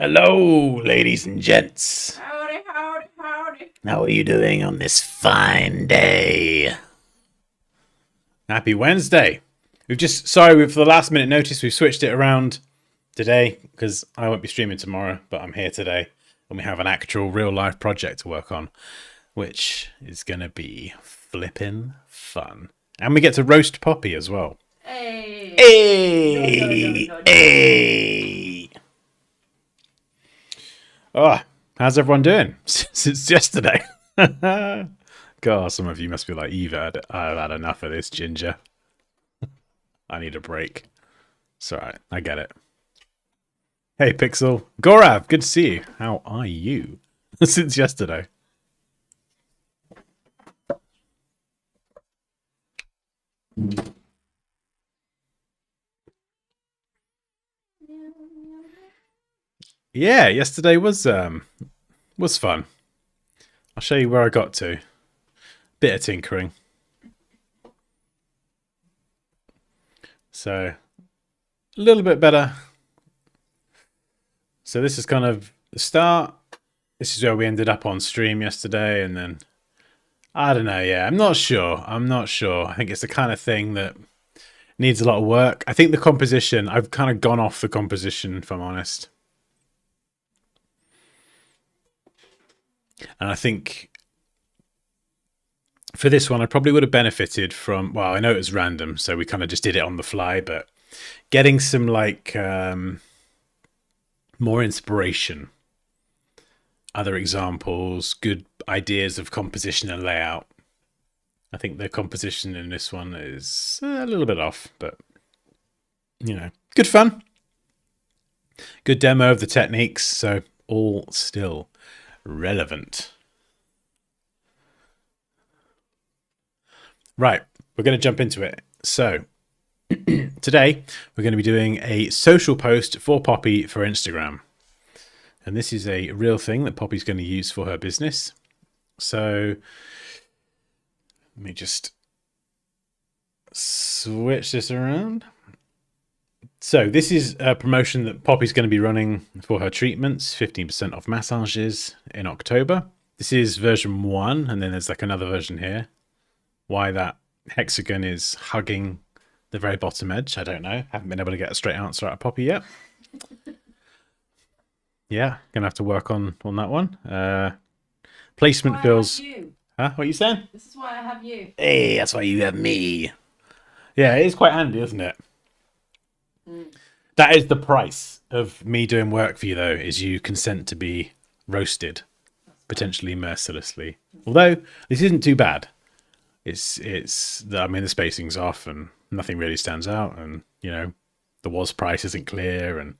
Hello, ladies and gents. Howdy, howdy, howdy. How are you doing on this fine day? Happy Wednesday. For the last minute notice, we've switched it around today because I won't be streaming tomorrow, but I'm here today and we have an actual real life project to work on, which is going to be flippin' fun. And we get to roast Poppy as well. Hey. Hey! No. Hey! Oh, how's everyone doing since yesterday? God, some of you must be like, I've had enough of this, Ginger. I need a break. It's alright, I get it. Hey, Pixel. Gorav, good to see you. How are you? Since yesterday. Yeah, yesterday was fun. I'll show you where I got to. Bit of tinkering. So, a little bit better. So this is kind of the start. This is where we ended up on stream yesterday, and then I don't know. Yeah, I'm not sure. I think it's the kind of thing that needs a lot of work. I think the composition, I've kind of gone off the composition, if I'm honest. And I think for this one, I probably would have benefited from, well, I know it was random, so we kind of just did it on the fly, but getting some like more inspiration, other examples, good ideas of composition and layout. I think the composition in this one is a little bit off, but you know, good fun. Good demo of the techniques, so all still relevant. Right, we're going to jump into it. So today we're going to be doing a social post for Poppy for Instagram. And this is a real thing that Poppy's going to use for her business. So let me just switch this around. So this is a promotion that Poppy's going to be running for her treatments, 15% off massages in October. This is version 1, and then there's like another version here. Why that hexagon is hugging the very bottom edge, I don't know. Haven't been able to get a straight answer out of Poppy yet. Yeah, gonna have to work on that one. Placement feels... Huh? What are you saying? This is why I have you. Hey, that's why you have me. Yeah, it is quite handy, isn't it? That is the price of me doing work for you, though, is you consent to be roasted, potentially mercilessly. Although this isn't too bad. I mean, the spacing's off and nothing really stands out, and you know, the was price isn't clear. And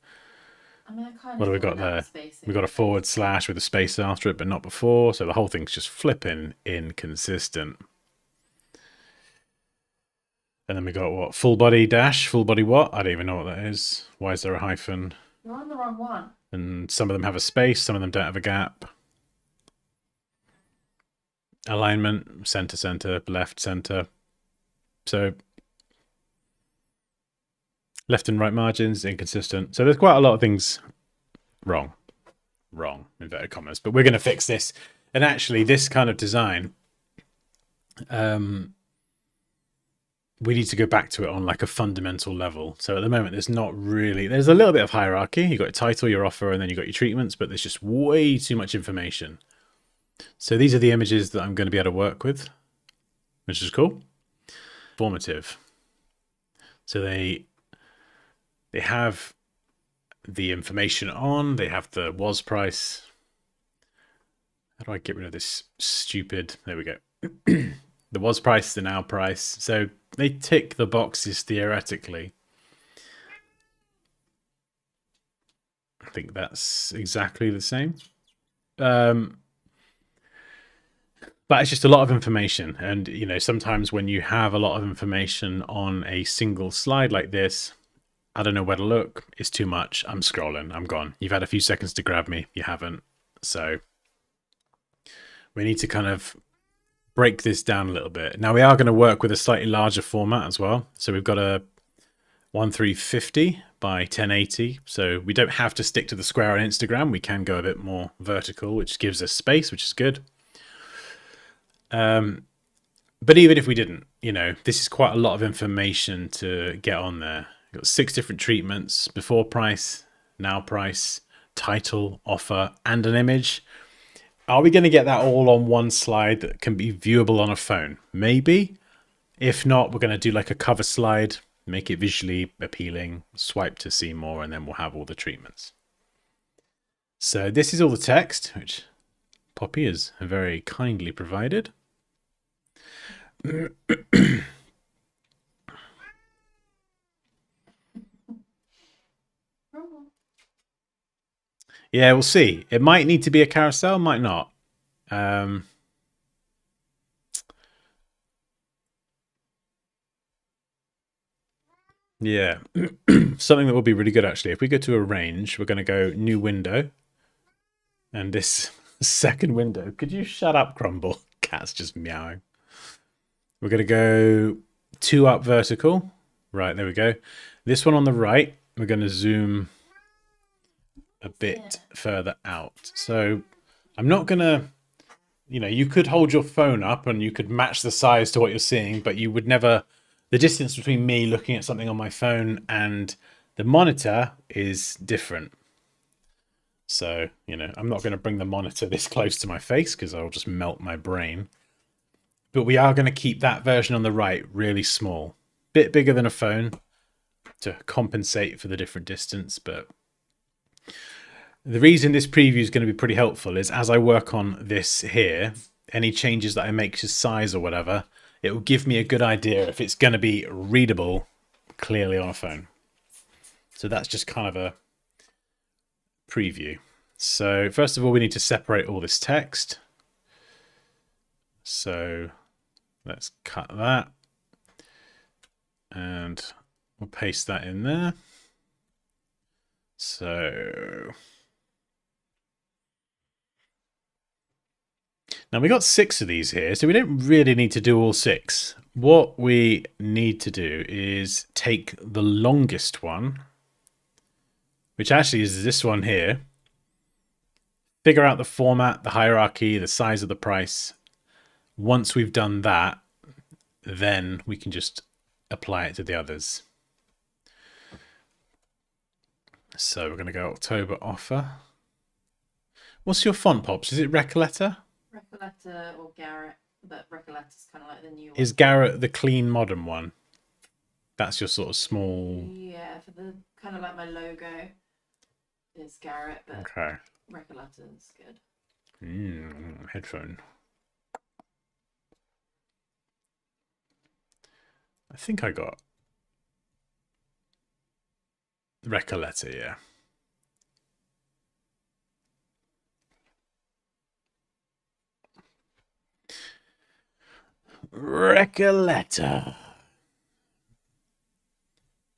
I mean, what do we got there? We got a forward slash with a space after it, but not before. So the whole thing's just flipping inconsistent. And then we got what? Full body dash, full body what? I don't even know what that is. Why is there a hyphen? You're on the wrong one. And some of them have a space, some of them don't have a gap. Alignment, center, left, center. So left and right margins, inconsistent. So there's quite a lot of things wrong, inverted commas. But we're going to fix this. And actually, this kind of design, we need to go back to it on like a fundamental level. So at the moment, there's a little bit of hierarchy. You've got your title, your offer, and then you've got your treatments, but there's just way too much information. So these are the images that I'm going to be able to work with, which is cool. Formative. So they have the information on, they have the was price. How do I get rid of this stupid, there we go. The was price, the now price. So they tick the boxes theoretically. I think that's exactly the same. But it's just a lot of information. And, you know, sometimes when you have a lot of information on a single slide like this, I don't know where to look. It's too much. I'm scrolling. I'm gone. You've had a few seconds to grab me. You haven't. So we need to kind of break this down a little bit. Now we are going to work with a slightly larger format as well. So we've got a 1350 by 1080. So we don't have to stick to the square on Instagram. We can go a bit more vertical, which gives us space, which is good. But even if we didn't, this is quite a lot of information to get on there. You've got 6 different treatments: before price, now price, title, offer, and an image. Are we going to get that all on one slide that can be viewable on a phone? Maybe. If not, we're going to do like a cover slide, make it visually appealing, swipe to see more, and then we'll have all the treatments. So this is all the text, which Poppy has very kindly provided. Yeah, we'll see. It might need to be a carousel, might not. Yeah, something that will be really good actually. If we go to arrange, we're going to go new window. And this second window, could you shut up, Crumble? Cat's just meowing. We're going to go 2 up vertical. Right, there we go. This one on the right, we're going to zoom a bit further out. So I'm not going to, you could hold your phone up and you could match the size to what you're seeing, but you would never, the distance between me looking at something on my phone and the monitor is different. So, I'm not going to bring the monitor this close to my face because I'll just melt my brain. But we are going to keep that version on the right really small. Bit bigger than a phone to compensate for the different distance. But the reason this preview is going to be pretty helpful is as I work on this here, any changes that I make to size or whatever, it will give me a good idea if it's going to be readable clearly on a phone. So that's just kind of a preview. So first of all, we need to separate all this text. So let's cut that and we'll paste that in there. So now we got 6 of these here, so we don't really need to do all 6. What we need to do is take the longest one, which actually is this one here, figure out the format, the hierarchy, the size of the price. Once we've done that, then we can just apply it to the others. So we're going to go October offer. What's your font, Pops? Is it Recoleta? Recoleta or Garrett, but Recoleta's kind of like the new one. Is Garrett the clean modern one? That's your sort of small... Yeah, for the kind of like my logo is Garrett, but Okay. Recoleta's good. Headphone. I think I got Recoleta, yeah. Recoleta.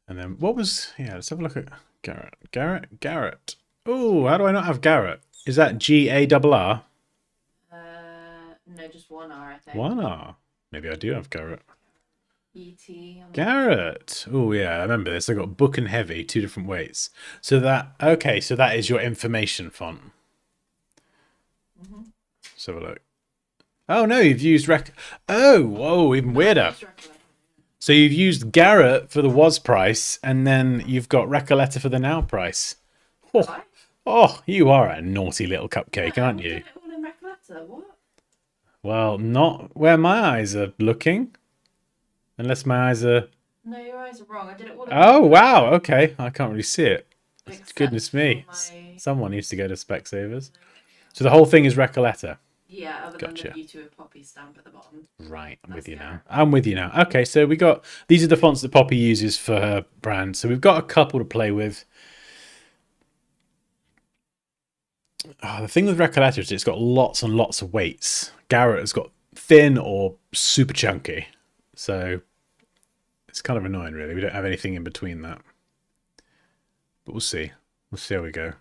And then what was... Yeah, let's have a look at Garrett. Garrett. Oh, how do I not have Garrett? Is that Garrr? No, just one R, I think. 1R. Maybe I do have Garrett. E.T. Garrett. Oh yeah, I remember this. I got book and heavy, 2 different weights. So that so that is your information font. Let's have a look. Oh no, you've used Oh, whoa, even weirder. So you've used Garrett for the was price, and then you've got Recoleta for the now price. Oh, you are a naughty little cupcake, aren't you? It all in Recoleta. What? Well, not where my eyes are looking. Unless my eyes are... No, your eyes are wrong. I did it all in Oh, Recoleta. wow. Okay. I can't really see it. Except Goodness me. for my- Someone needs to go to Specsavers. So the whole thing is Recoleta. Yeah, other Gotcha. than the Beauty with Poppy stamp at the bottom. Right. I'm with That's you now. Garrett. I'm with you now. Okay. So we got... These are the fonts that Poppy uses for her brand. So we've got a couple to play with. Oh, the thing with Recoleta is it's got lots and lots of weights. Garrett has got thin or super chunky. So... It's kind of annoying, really. We don't have anything in between that. But we'll see. We'll see how we go.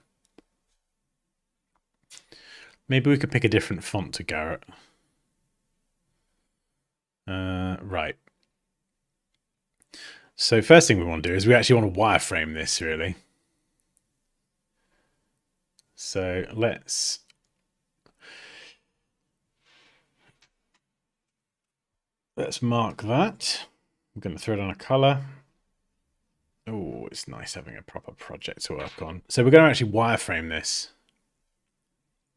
Maybe we could pick a different font to Garrett. Right. So first thing we want to do is we actually want to wireframe this, really. So let's mark that. I'm going to throw it on a color. Oh, it's nice having a proper project to work on. So we're going to actually wireframe this.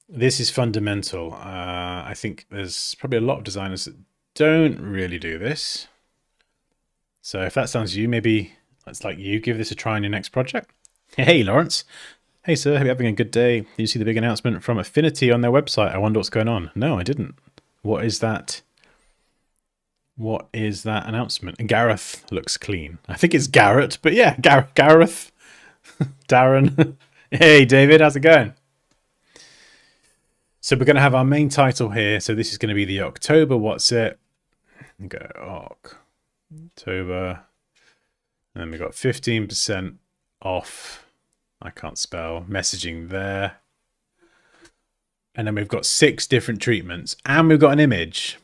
This is fundamental. I think there's probably a lot of designers that don't really do this. So if that sounds you, maybe let's like you give this a try on your next project. Hey, Lawrence. Hey, sir. Hope you're having a good day. Did you see the big announcement from Affinity on their website? I wonder what's going on. No, I didn't. What is that? What is that announcement? Gareth looks clean. I think it's Garrett, but yeah, Gareth. Darren. Hey, David. How's it going? So we're going to have our main title here. So this is going to be the October What's It. Go October. And then we've got 15% off. I can't spell. Messaging there. And then we've got 6 different treatments. And we've got an image.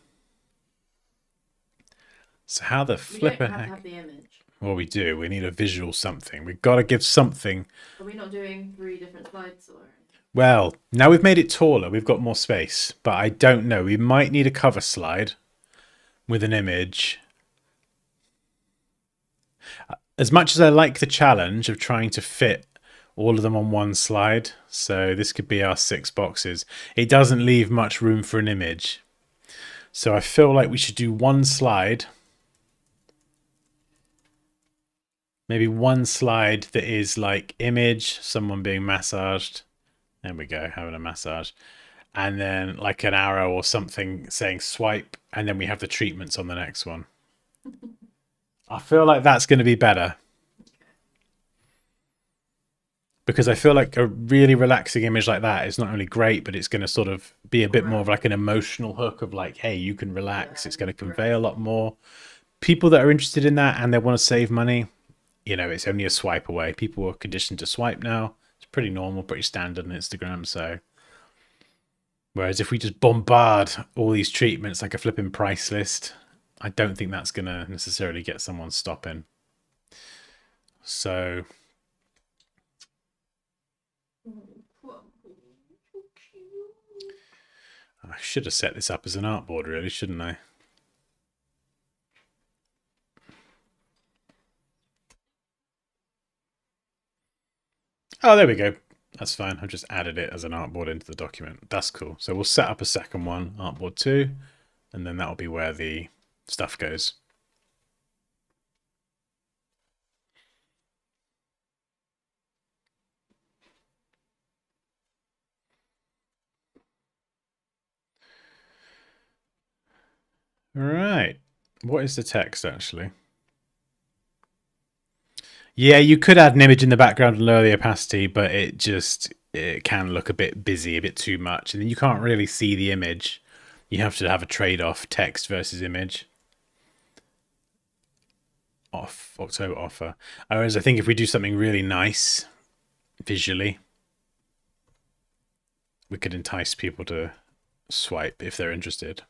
So how the flipper heck? Have the image. Well, we do. We need a visual something. We've got to give something. Are we not doing 3 different slides or? Well, now we've made it taller. We've got more space. But I don't know. We might need a cover slide with an image. As much as I like the challenge of trying to fit all of them on one slide, so this could be our 6 boxes, it doesn't leave much room for an image. So I feel like we should do one slide. Maybe one slide that is like image, someone being massaged. There we go, having a massage. And then like an arrow or something saying swipe. And then we have the treatments on the next one. I feel like that's going to be better. Because I feel like a really relaxing image like that is not only great, but it's going to sort of be a bit more of like an emotional hook of like, hey, you can relax. It's going to convey a lot more. People that are interested in that and they want to save money, you know, it's only a swipe away. People are conditioned to swipe now. It's pretty normal, pretty standard on Instagram. So, whereas if we just bombard all these treatments like a flipping price list, I don't think that's going to necessarily get someone stopping. So, I should have set this up as an artboard, really, shouldn't I? Oh, there we go. That's fine. I've just added it as an artboard into the document. That's cool. So we'll set up a second one, artboard 2, and then that'll be where the stuff goes. All right. What is the text, actually? Yeah, you could add an image in the background and lower the opacity, but it can look a bit busy, a bit too much. And then you can't really see the image. You have to have a trade-off, text versus image. Off, October offer. Whereas I think if we do something really nice visually, we could entice people to swipe if they're interested.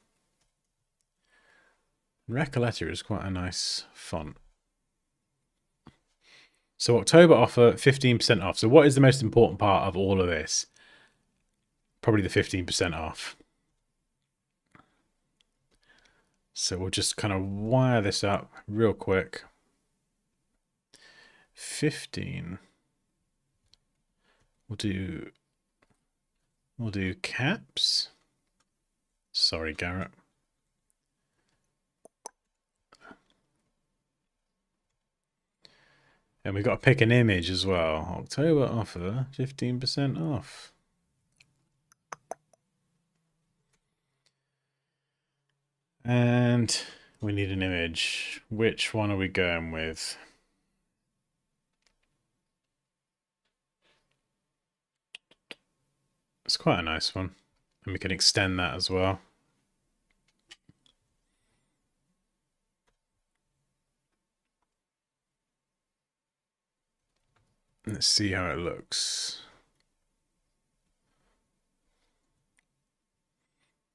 Recoleta is quite a nice font. So October offer, 15% off. So what is the most important part of all of this? Probably the 15% off. So we'll just kind of wire this up real quick. 15. We'll do caps. Sorry, Garrett. And we've got to pick an image as well. October offer, 15% off. And we need an image. Which one are we going with? It's quite a nice one. And we can extend that as well. Let's see how it looks.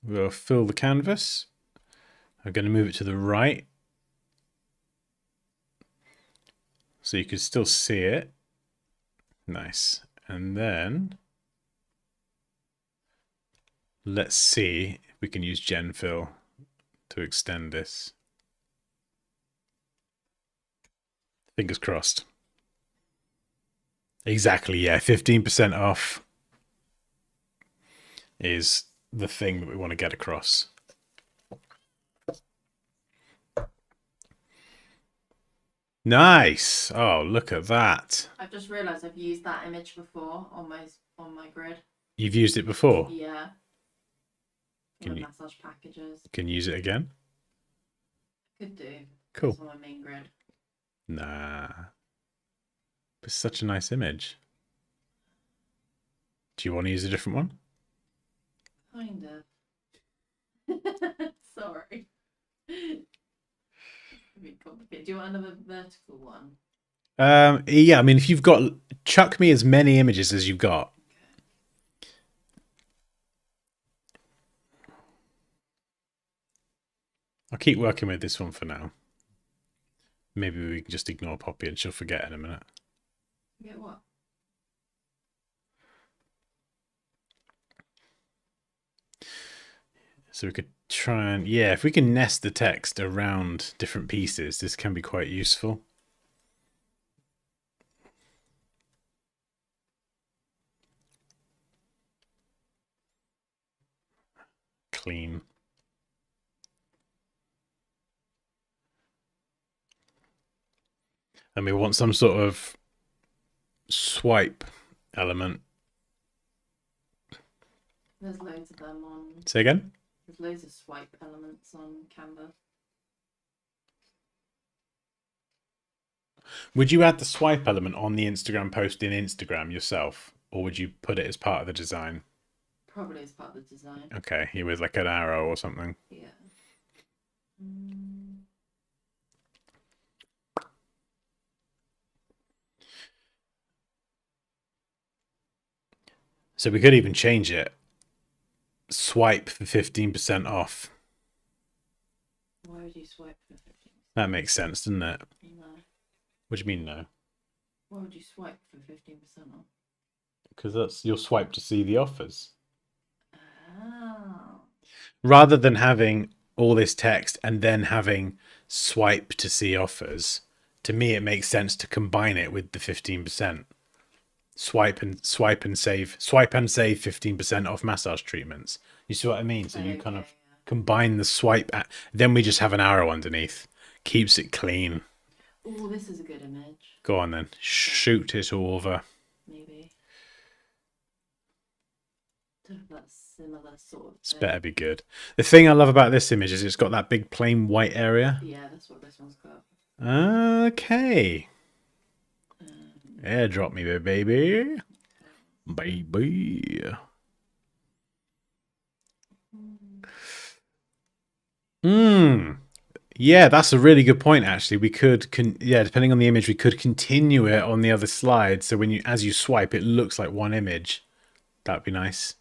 We'll fill the canvas. I'm going to move it to the right. so you can still see it. Nice. And then let's see if we can use GenFill to extend this. Fingers crossed. Exactly, yeah. 15% off is the thing that we want to get across. Nice. Oh, look at that. I've just realised I've used that image before on my grid. You've used it before. Yeah. Can The you- massage packages. Can you use it again? Could do. Cool. It's on my main grid. Nah. It's such a nice image. Do you want to use a different one? Kind of. Sorry. A bit complicated. Do you want another vertical one? Yeah, I mean, if you've got, chuck me as many images as you've got. I'll keep working with this one for now. Maybe we can just ignore Poppy and she'll forget in a minute. Forget what? So we could try and, yeah, if we can nest the text around different pieces, this can be quite useful. Clean. And we want some sort of swipe element. There's loads of them on. Say again? There's loads of swipe elements on Canva. Would you add the swipe element on the Instagram post in Instagram yourself? Or would you put it as part of the design? Probably as part of the design. Okay, here with like an arrow or something. Yeah. So we could even change it. Swipe for 15% off. Why would you swipe for 15%? That makes sense, doesn't it? No. What do you mean no? Why would you swipe for 15% off? Because that's your swipe to see the offers. Oh. Rather than having all this text and then having swipe to see offers, to me it makes sense to combine it with the 15%. Swipe and save 15% off massage treatments. You see what I mean? So you kind of combine the swipe then we just have an arrow underneath. Keeps it clean. Oh, this is a good image. Go on then. Shoot it over. Maybe. To have that similar sort of It's thing. better be good. The thing I love about this image is it's got that big plain white area. Yeah, that's what this one's got. Okay. Airdrop me, baby. Baby. Yeah, that's a really good point, actually. We could, depending on the image, we could continue it on the other slide. So as you swipe, it looks like one image. That'd be nice.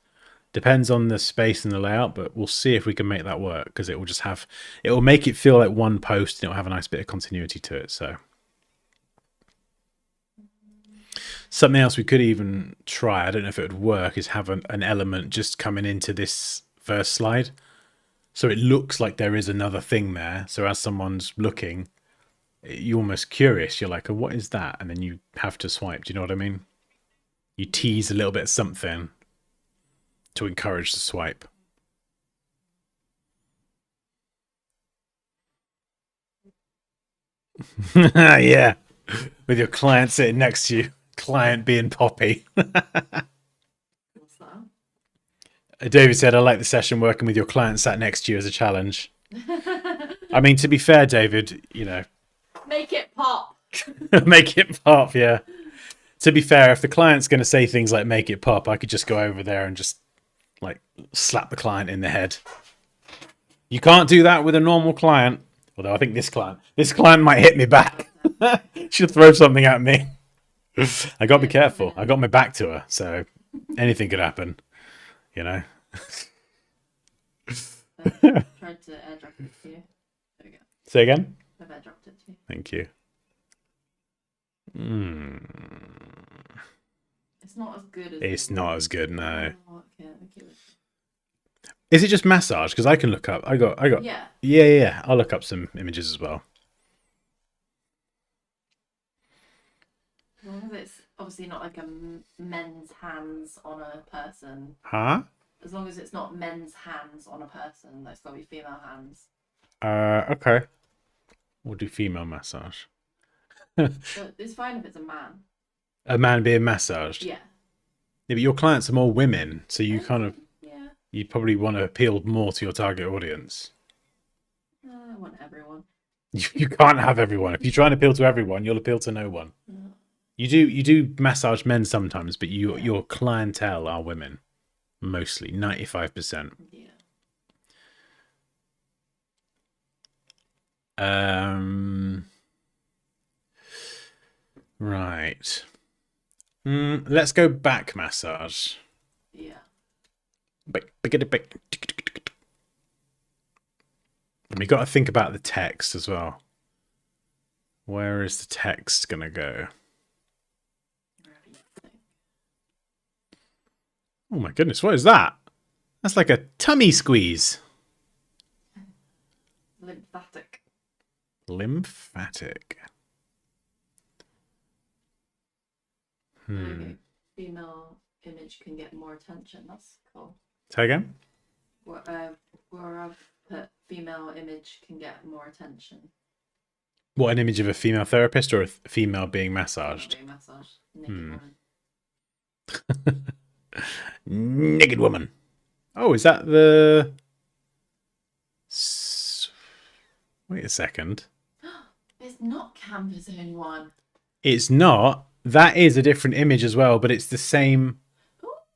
Depends on the space and the layout, but we'll see if we can make that work, because it will make it feel like one post and it'll have a nice bit of continuity to it. So something else we could even try, I don't know if it would work, is have an element just coming into this first slide. So it looks like there is another thing there. So as someone's looking, you're almost curious. You're like, oh, what is that? And then you have to swipe. Do you know what I mean? You tease a little bit of something to encourage the swipe. Yeah. With your client sitting next to you. Client being Poppy. What's that? David said, I like the session working with your client sat next to you as a challenge. I mean, to be fair, David, you know. Make it pop. Make it pop, yeah. To be fair, if the client's going to say things like make it pop, I could just go over there and just like slap the client in the head. You can't do that with a normal client. Although I think this client might hit me back. She'll throw something at me. I got to be careful. I got my back to her, so anything could happen, you know. Tried to airdrop it to you. There we go. Say again? I've airdropped it to you. Thank you. Hmm. It's not as good as It's not as good, no. Oh, okay, okay. Is it just massage? Because I can look up. I got. Yeah. Yeah. I'll look up some images as well. As long as it's obviously not like a men's hands on a person. Huh? As long as it's not men's hands on a person, that's got to be female hands. Okay. We'll do female massage. But it's fine if it's a man. A man being massaged. Yeah. Yeah, but your clients are more women, so you kind of Yeah. you probably want to appeal more to your target audience. I want everyone. You can't have everyone. If you try and appeal to everyone, you'll appeal to no one. Yeah. You do massage men sometimes, but your clientele are women, mostly 95%. Yeah. Right. Let's go back massage. Yeah. Back. And we got to think about the text as well. Where is the text gonna go? Wherever you think. Oh my goodness, what is that? That's like a tummy squeeze. Lymphatic. Lymphatic. Okay. Female image can get more attention. That's cool. Say again? Where I've put female image can get more attention. What, an image of a female therapist or a female being massaged? Being massaged. Naked woman. Naked woman. Oh, is that the... Wait a second. It's not Canva's own one. It's not. That is a different image as well, but it's the same...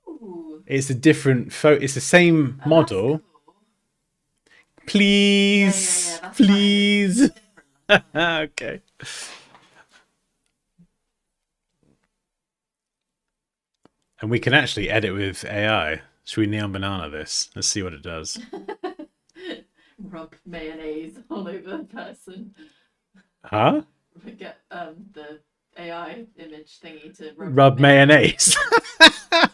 Ooh. It's a different photo. It's the same model. That's cool. Please. Yeah, that's Please. Okay. And we can actually edit with AI. Should we neon banana this? Let's see what it does. Rub mayonnaise all over the person. Huh? Get the AI image thingy to Rub mayonnaise.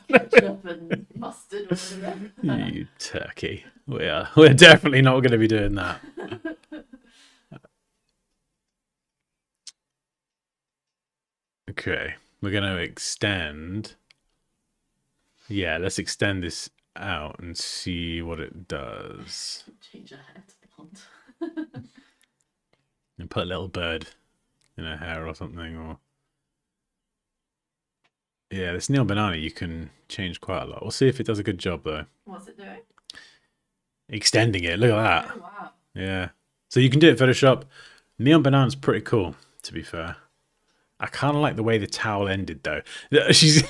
ketchup and mustard all over. You turkey. We're definitely not going to be doing that. Okay. We're going to extend. Yeah, let's extend this out and see what it does. Change her hair to blonde. And put a little bird in her hair or something, or yeah, this neon banana you can change quite a lot. We'll see if it does a good job though. What's it doing? Extending it, look at that. Oh wow. Yeah, so you can do it in Photoshop. Neon banana's pretty cool, to be fair. I kind of like the way the towel ended though. She's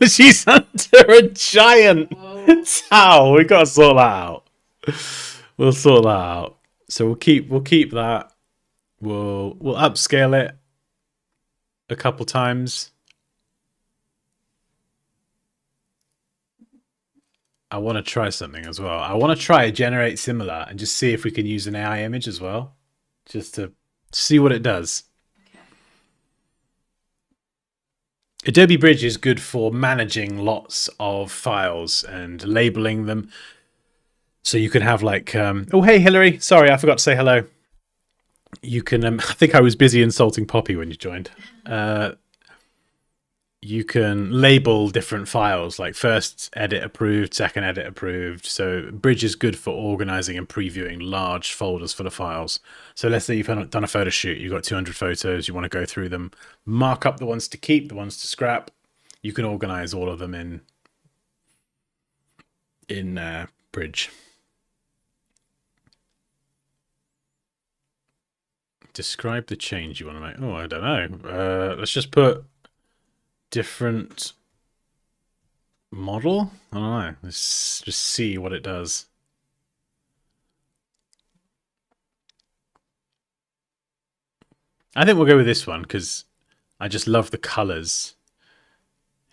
she's under a giant Whoa. towel. We gotta sort that out. We'll sort that out. So we'll keep that. We'll upscale it a couple times. I want to try something as well. I want to try generate similar and just see if we can use an AI image as well, just to see what it does. Okay. Adobe Bridge is good for managing lots of files and labeling them. So you can have like, oh, hey, Hillary. Sorry, I forgot to say hello. You can, I think I was busy insulting Poppy when you joined. You can label different files, like first edit approved, second edit approved. So Bridge is good for organizing and previewing large folders full of files. So let's say you've done a photo shoot, you've got 200 photos, you want to go through them, mark up the ones to keep, the ones to scrap. You can organize all of them in Bridge. Describe the change you want to make. Oh, I don't know. Let's just put different model. I don't know. Let's just see what it does. I think we'll go with this one because I just love the colors.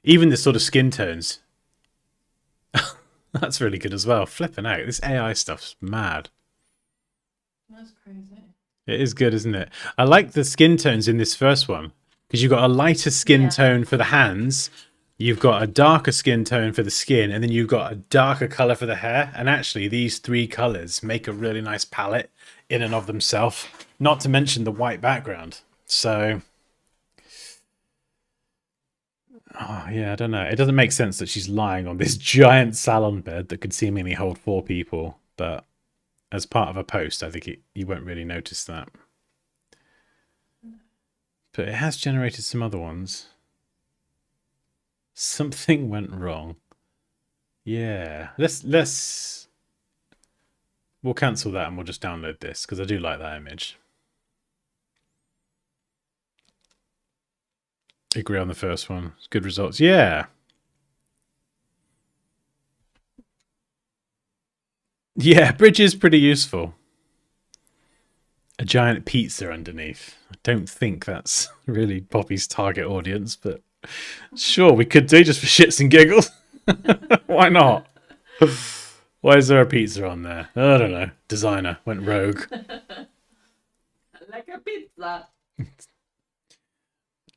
Even the sort of skin tones. That's really good as well. Flipping out. This AI stuff's mad. That's crazy. It is good, isn't it? I like the skin tones in this first one Because you've got a lighter skin Yeah. tone for the hands, you've got a darker skin tone for the skin, and then you've got a darker color for the hair. And actually, these three colors make a really nice palette in and of themselves, not to mention the white background. So, oh, yeah, I don't know. It doesn't make sense that she's lying on this giant salon bed that could seemingly hold 4 people, but as part of a post, I think you won't really notice that. But it has generated some other ones. Something went wrong. Yeah, we'll cancel that and we'll just download this because I do like that image. Agree on the first one. Good results. Yeah. Yeah, bridge is pretty useful. A giant pizza underneath. I don't think that's really Poppy's target audience, but sure, we could do just for shits and giggles. Why not? Why is there a pizza on there? I don't know. Designer went rogue. Like a pizza.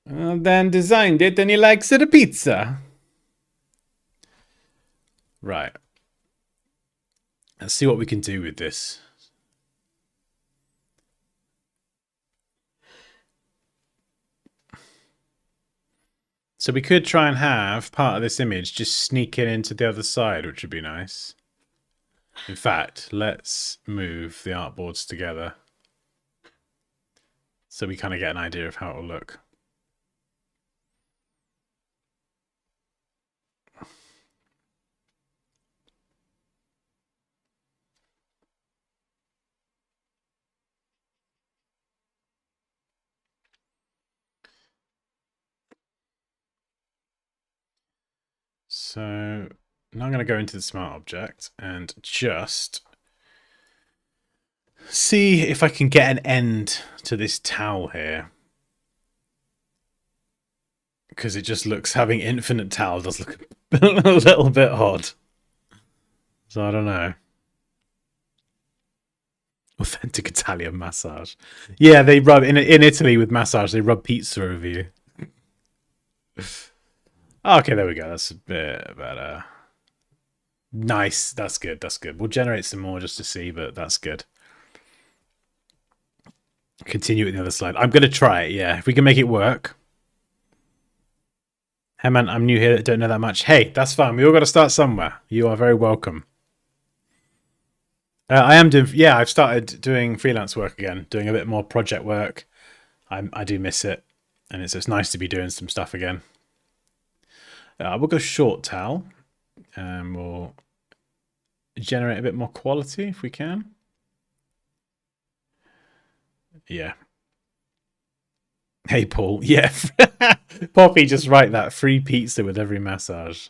Then designed it and he likes it a pizza. Right. Let's see what we can do with this. So we could try and have part of this image just sneak in into the other side, which would be nice. In fact, let's move the artboards together so we kind of get an idea of how it will look. So now I'm going to go into the smart object and just see if I can get an end to this towel here. Because it just looks, having infinite towel does look a little bit odd. So I don't know. Authentic Italian massage. Yeah, they rub, in Italy with massage, they rub pizza over you. Okay, there we go. That's a bit better. Nice. That's good. That's good. We'll generate some more just to see, but that's good. Continue with the other slide. I'm going to try it, yeah. If we can make it work. Hey, man, I'm new here. Don't know that much. Hey, that's fine. We all got to start somewhere. You are very welcome. I am doing... Yeah, I've started doing freelance work again. Doing a bit more project work. I do miss it. And it's nice to be doing some stuff again. We'll go short towel, and we'll generate a bit more quality if we can. Yeah. Hey, Paul. Yeah. Poppy, just write that. Free pizza with every massage.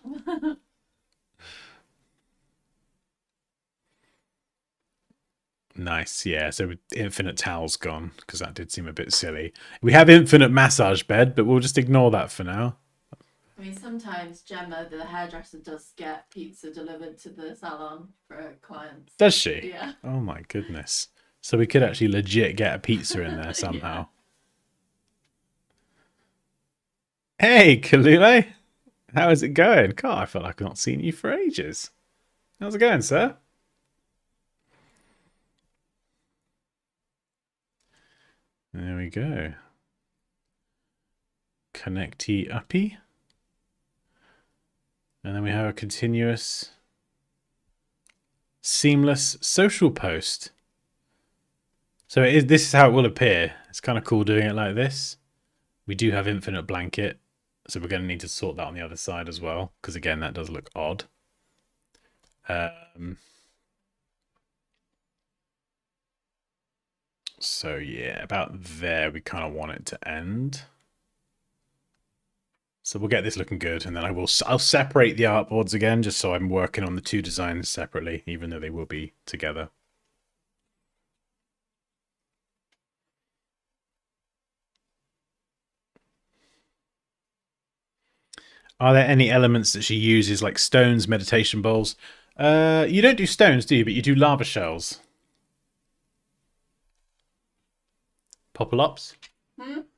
Nice. Yeah. So infinite towel's gone because that did seem a bit silly. We have infinite massage bed, but we'll just ignore that for now. I mean, sometimes Gemma, the hairdresser, does get pizza delivered to the salon for clients. Does she? Yeah. Oh my goodness. So we could actually legit get a pizza in there somehow. Yeah. Hey, Kalule. How is it going? God, I feel like I've not seen you for ages. How's it going, sir? There we go. Connecty uppy. And then we have a continuous, seamless social post. So this is how it will appear. It's kind of cool doing it like this. We do have infinite blanket, so we're going to need to sort that on the other side as well, because again, that does look odd. So yeah, about there we kind of want it to end. So we'll get this looking good, and then I'll separate the artboards again, just so I'm working on the two designs separately, even though they will be together. Are there any elements that she uses, like stones, meditation bowls? You don't do stones, do you? But you do lava shells. Popolops?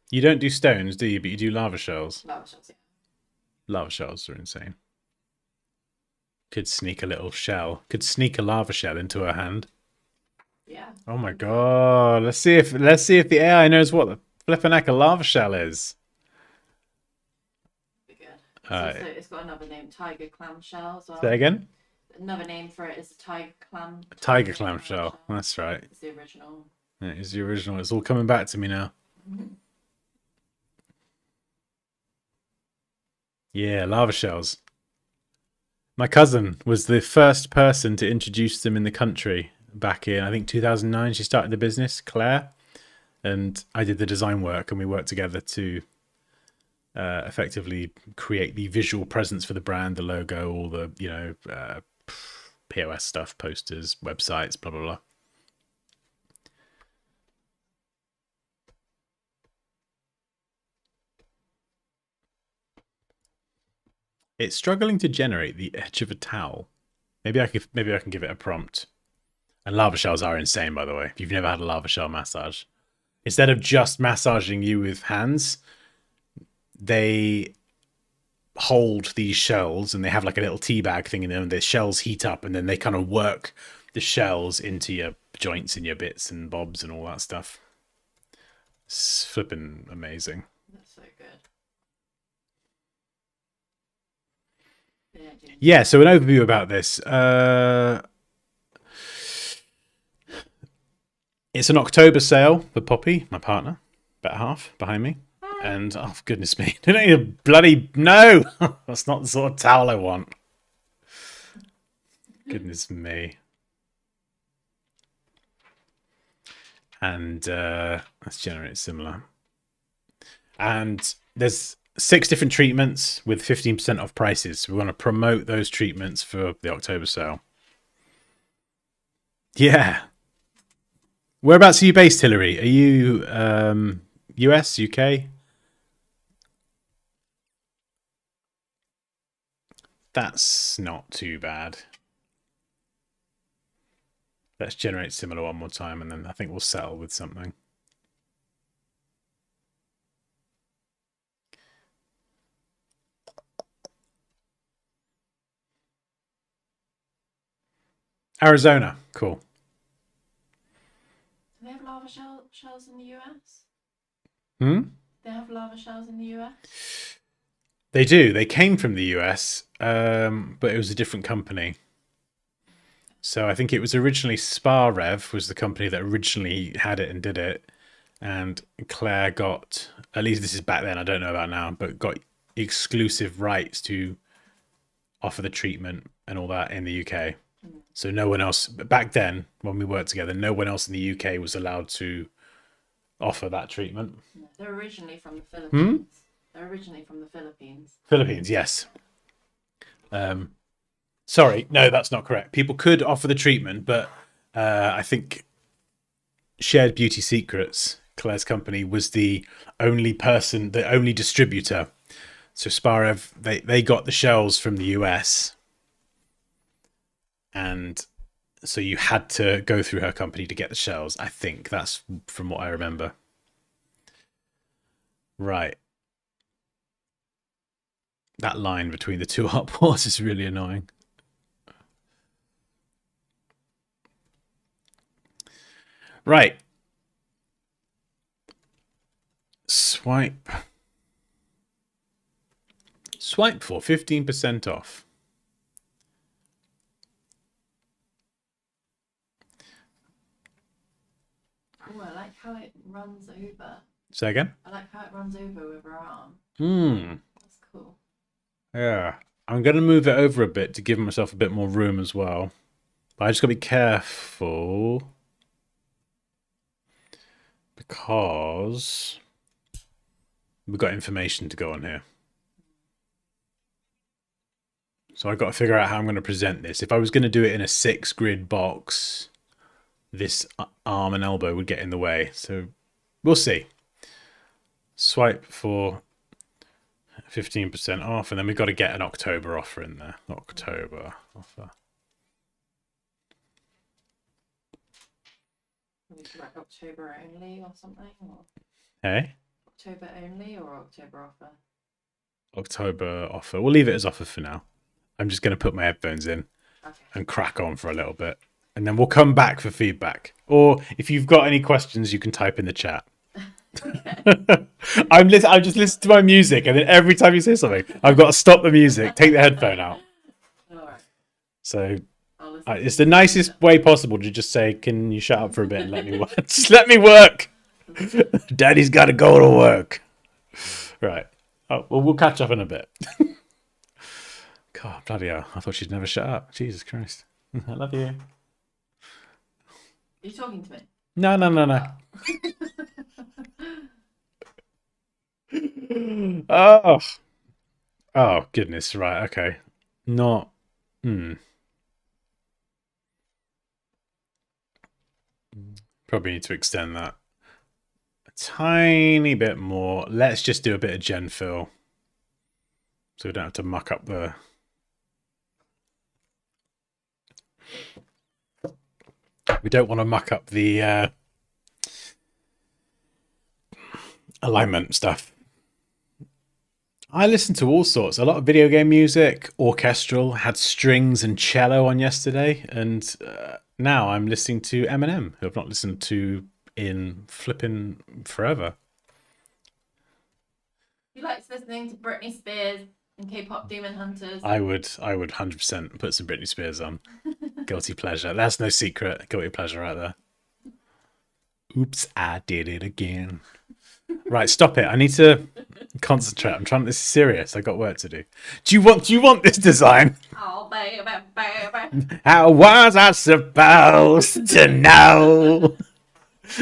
You don't do stones, do you? But you do lava shells. Lava shells, yeah. Lava shells are insane. Could sneak a little shell. Could sneak a lava shell into her hand. Yeah. Oh my god! Let's see if the AI knows what the flipping heck a lava shell is. Be good. It's got another name, tiger clam shell as well. Say again. Another name for it is a tiger clam. Tiger clam shell. That's right. It's the original. It is the original. It's all coming back to me now. Yeah, lava shells. My cousin was the first person to introduce them in the country back in, I think, 2009. She started the business, Claire, and I did the design work, and we worked together to effectively create the visual presence for the brand, the logo, all the, POS stuff, posters, websites, blah, blah, blah. It's struggling to generate the edge of a towel. Maybe I can give it a prompt. And lava shells are insane, by the way. If you've never had a lava shell massage, instead of just massaging you with hands, they hold these shells and they have like a little tea bag thing in them. And the shells heat up, and then they kind of work the shells into your joints and your bits and bobs and all that stuff. It's flipping amazing. That's so good. Yeah, so an overview about this. It's an October sale for Poppy, my partner, better half, behind me. And, oh, goodness me. Don't need a bloody... No! That's not the sort of towel I want. Goodness me. And let's generate similar. And there's 6 different treatments with 15% off prices. So we want to promote those treatments for the October sale. Yeah. Whereabouts are you based, Hillary? Are you US, UK? That's not too bad. Let's generate similar one more time, and then I think we'll settle with something. Arizona, cool. Do they have lava shells in the US? They have lava shells in the US? They do. They came from the US, but it was a different company. So I think it was originally SpaRev was the company that originally had it and did it. And Claire got, at least this is back then, I don't know about now, but got exclusive rights to offer the treatment and all that in the UK. So no one else, back then when we worked together, no one else in the UK was allowed to offer that treatment. No, they're originally from the Philippines. They're originally from the Philippines. Philippines, yes. Sorry, no, that's not correct. People could offer the treatment, but I think Shared Beauty Secrets, Claire's company, was the only person, the only distributor. So SpaRev, they got the shells from the US. And so you had to go through her company to get the shells. I think that's from what I remember. Right. That line between the two artboards is really annoying. Right. Swipe for 15% off. Oh, I like how it runs over. Say again? I like how it runs over with her arm. That's cool. Yeah. I'm going to move it over a bit to give myself a bit more room as well. But I just got to be careful. Because we've got information to go on here. So I've got to figure out how I'm going to present this. If I was going to do it in a 6-grid box, this arm and elbow would get in the way. So we'll see. Swipe for 15% off, and then we've got to get an October offer in there. October offer. Like October only or something? Or Hey? October only or October offer? October offer. We'll leave it as offer for now. I'm just going to put my headphones in Okay. and crack on for a little bit. And then we'll come back for feedback. Or if you've got any questions, you can type in the chat. Okay. I'm just listening to my music, and then every time you say something, I've got to stop the music, take the headphone out. All right. So I'll listen to it's the nicest way possible to just say, "Can you shut up for a bit and let me work? Just let me work. Daddy's got to go to work." Right. Oh, well, we'll catch up in a bit. God, bloody hell! I thought she'd never shut up. Jesus Christ! I love you. Are you talking to me? No. Oh. Oh goodness. Right. Okay. Not. Probably need to extend that a tiny bit more. Let's just do a bit of gen fill, so we don't have to muck up the. We don't want to muck up the alignment stuff. I listened to all sorts. A lot of video game music, orchestral, had strings and cello on yesterday, and now I'm listening to Eminem, who I've not listened to in flipping forever. You likes listening to Britney Spears and K-pop Demon Hunters. I would 100% put some Britney Spears on. Guilty pleasure. That's no secret. Guilty pleasure right there. Oops, I did it again. Right, stop it. I need to concentrate. I'm trying. This is serious. I got work to do. Do you want this design? Oh, baby. How was I supposed to know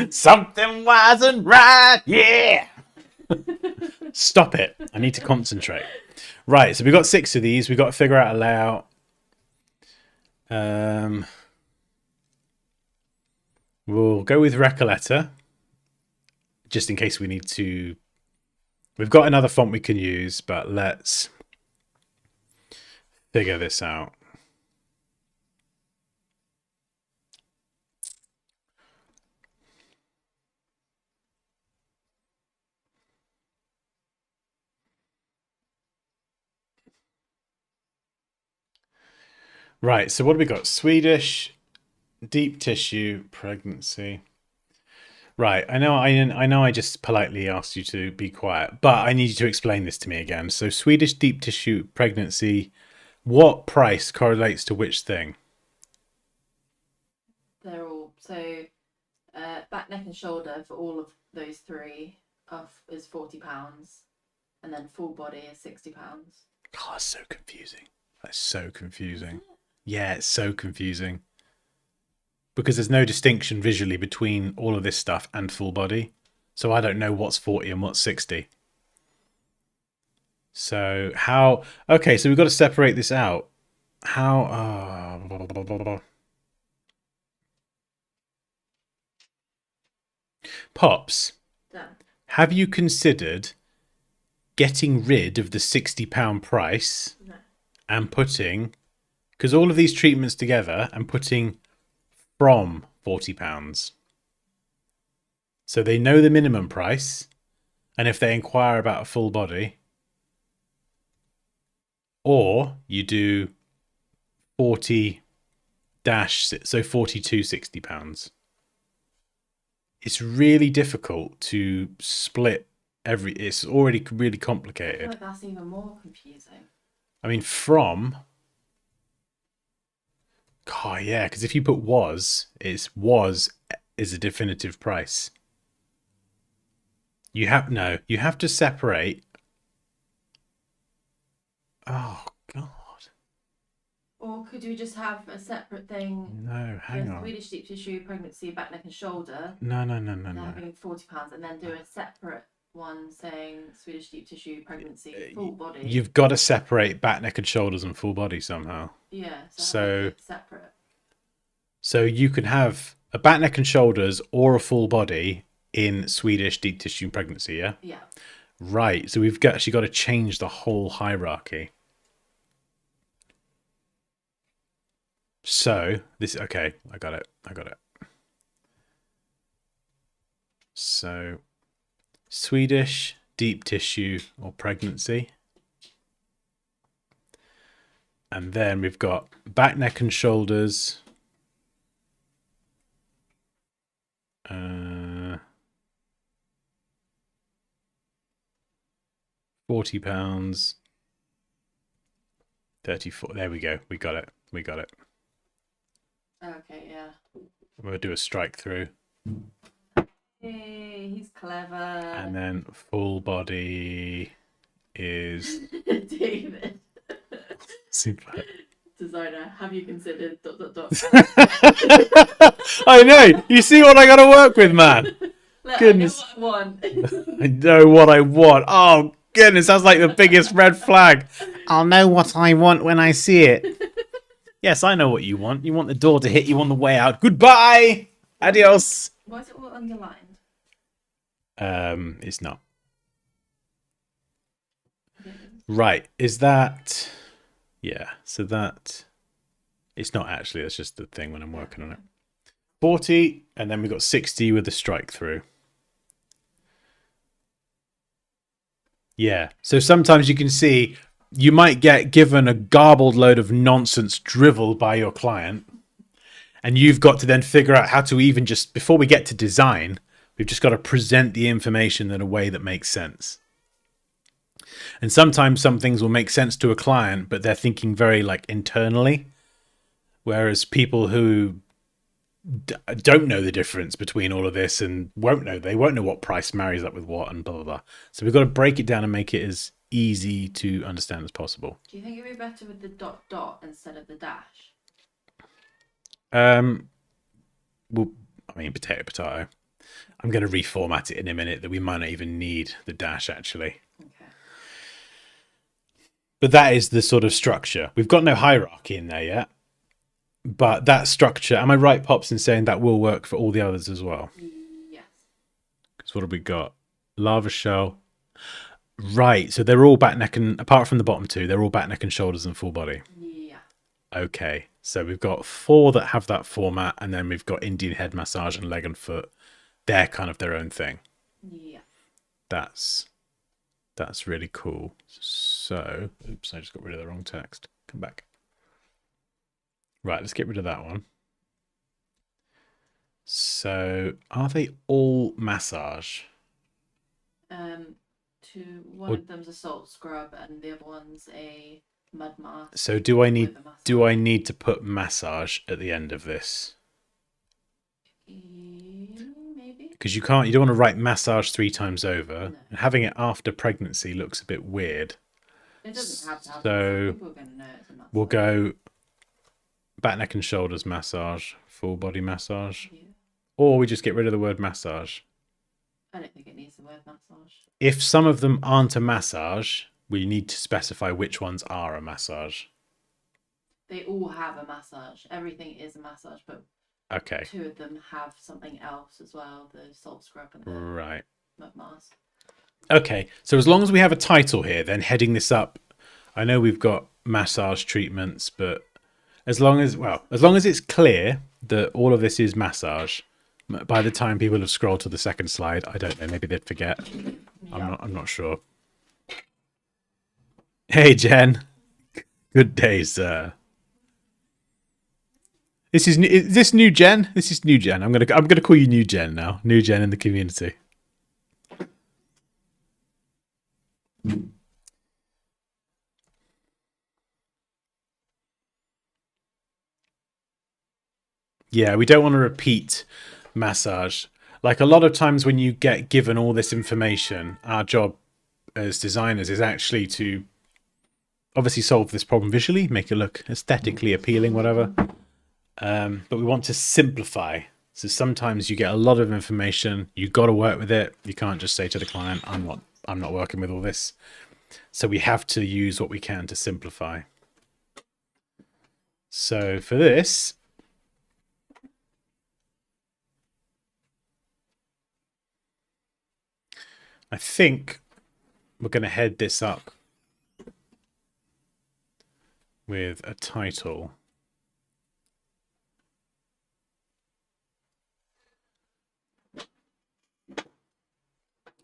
something wasn't right? Yeah. Stop it. I need to concentrate. Right, so we've got 6 of these. We've got to figure out a layout. We'll go with Recoleta, just in case we need to. We've got another font we can use, but let's figure this out. Right, so what have we got? Swedish, deep tissue, pregnancy. Right, I know I just politely asked you to be quiet, but I need you to explain this to me again. So Swedish deep tissue pregnancy, what price correlates to which thing? They're all so back, neck, and shoulder for all of those 3 is £40, and then full body is £60. Oh, that's so confusing. That's so confusing. Yeah, it's so confusing. Because there's no distinction visually between all of this stuff and full body. So I don't know what's 40 and what's 60. So how... Okay, so we've got to separate this out. How... Pops, Done. have you considered getting rid of the £60 price No. and putting... Because all of these treatments together and putting from £40. So they know the minimum price, and if they inquire about a full body, or you do 40 dash, so 42 £60. It's really difficult to split it's already really I feel complicated. like that's even more confusing. I mean, from... God, yeah, because if you put was is a definitive price. You have to separate. Oh God. Or could you just have a separate thing? No, hang the on. Swedish deep tissue, pregnancy, back, neck, and shoulder. No. Having £40, and then do a separate one saying Swedish deep tissue, pregnancy, full body. You've got to separate back, neck, and shoulders and full body somehow. Yeah. So separate. So you can have a back, neck, and shoulders or a full body in Swedish deep tissue pregnancy. Yeah. Yeah. Right. So we've actually got to change the whole hierarchy. So this, okay, I got it. So Swedish, deep tissue or pregnancy. And then we've got back, neck and shoulders. £40. 34. There we go. We got it. We got it. Okay, yeah. We'll do a strike through. Hey, he's clever. And then full body is David. super. Designer, have you considered ... I know. You see what I got to work with, man. Look, Goodness. I know what I want. I know what I want. Oh, goodness. That's like the biggest red flag. I'll know what I want when I see it. Yes, I know what you want. You want the door to hit you on the way out. Goodbye. Adios. Why is it all underlined? It's not. Right. Is that... Yeah, so that... It's not actually. That's just the thing when I'm working on it. 40, and then we've got 60 with the strike through. Yeah, so sometimes you can see you might get given a garbled load of nonsense drivel by your client, and you've got to then figure out how to even just, before we get to design, we've just got to present the information in a way that makes sense. And sometimes some things will make sense to a client, but they're thinking very like internally, whereas people who don't know the difference between all of this and they won't know what price marries up with what and blah blah blah. So we've got to break it down and make it as easy to understand as possible. Do you think it'd be better with the ... instead of the dash? Well, I mean, potato. I'm going to reformat it in a minute that we might not even need the dash actually. Okay. But that is the sort of structure. We've got no hierarchy in there yet. But that structure, am I right, Pops, in saying that will work for all the others as well? Yes. Because what have we got? Lava shell. Right, so they're all back, neck, and apart from the bottom two, they're all back, neck, and shoulders and full body. Yeah. Okay, so we've got 4 that have that format, and then we've got Indian head massage and leg and foot. They're kind of their own thing. Yeah. That's really cool. So, oops, I just got rid of the wrong text. Come back. Right, let's get rid of that one. So, are they all massage? One of them's a salt scrub and the other one's a mud mask. So, do I need to put massage at the end of this? Maybe. Because you don't want to write massage 3 times over. No. And having it after pregnancy looks a bit weird. It doesn't have to happen. So people are going to know it's a massage. We'll go back, neck, and shoulders massage, full body massage, or we just get rid of the word massage. I don't think it needs the word massage. If some of them aren't a massage, we need to specify which ones are a massage. They all have a massage. Everything is a massage, but okay, 2 of them have something else as well, the salt scrub and the mud mask. Okay, so as long as we have a title here, then heading this up, I know we've got massage treatments, but as long as it's clear that all of this is massage, by the time people have scrolled to the second slide, I don't know, maybe they'd forget. Yeah. I'm not sure. Hey Jen, good day, sir. Is this new Jen? This is new Jen. I'm gonna call you new Jen now. New Jen in the community. Yeah, we don't want to repeat massage. Like a lot of times when you get given all this information, our job as designers is actually to obviously solve this problem visually, make it look aesthetically appealing, whatever. But we want to simplify. So sometimes you get a lot of information, you got to work with it. You can't just say to the client, I'm not working with all this. So we have to use what we can to simplify. So for this, I think we're going to head this up with a title.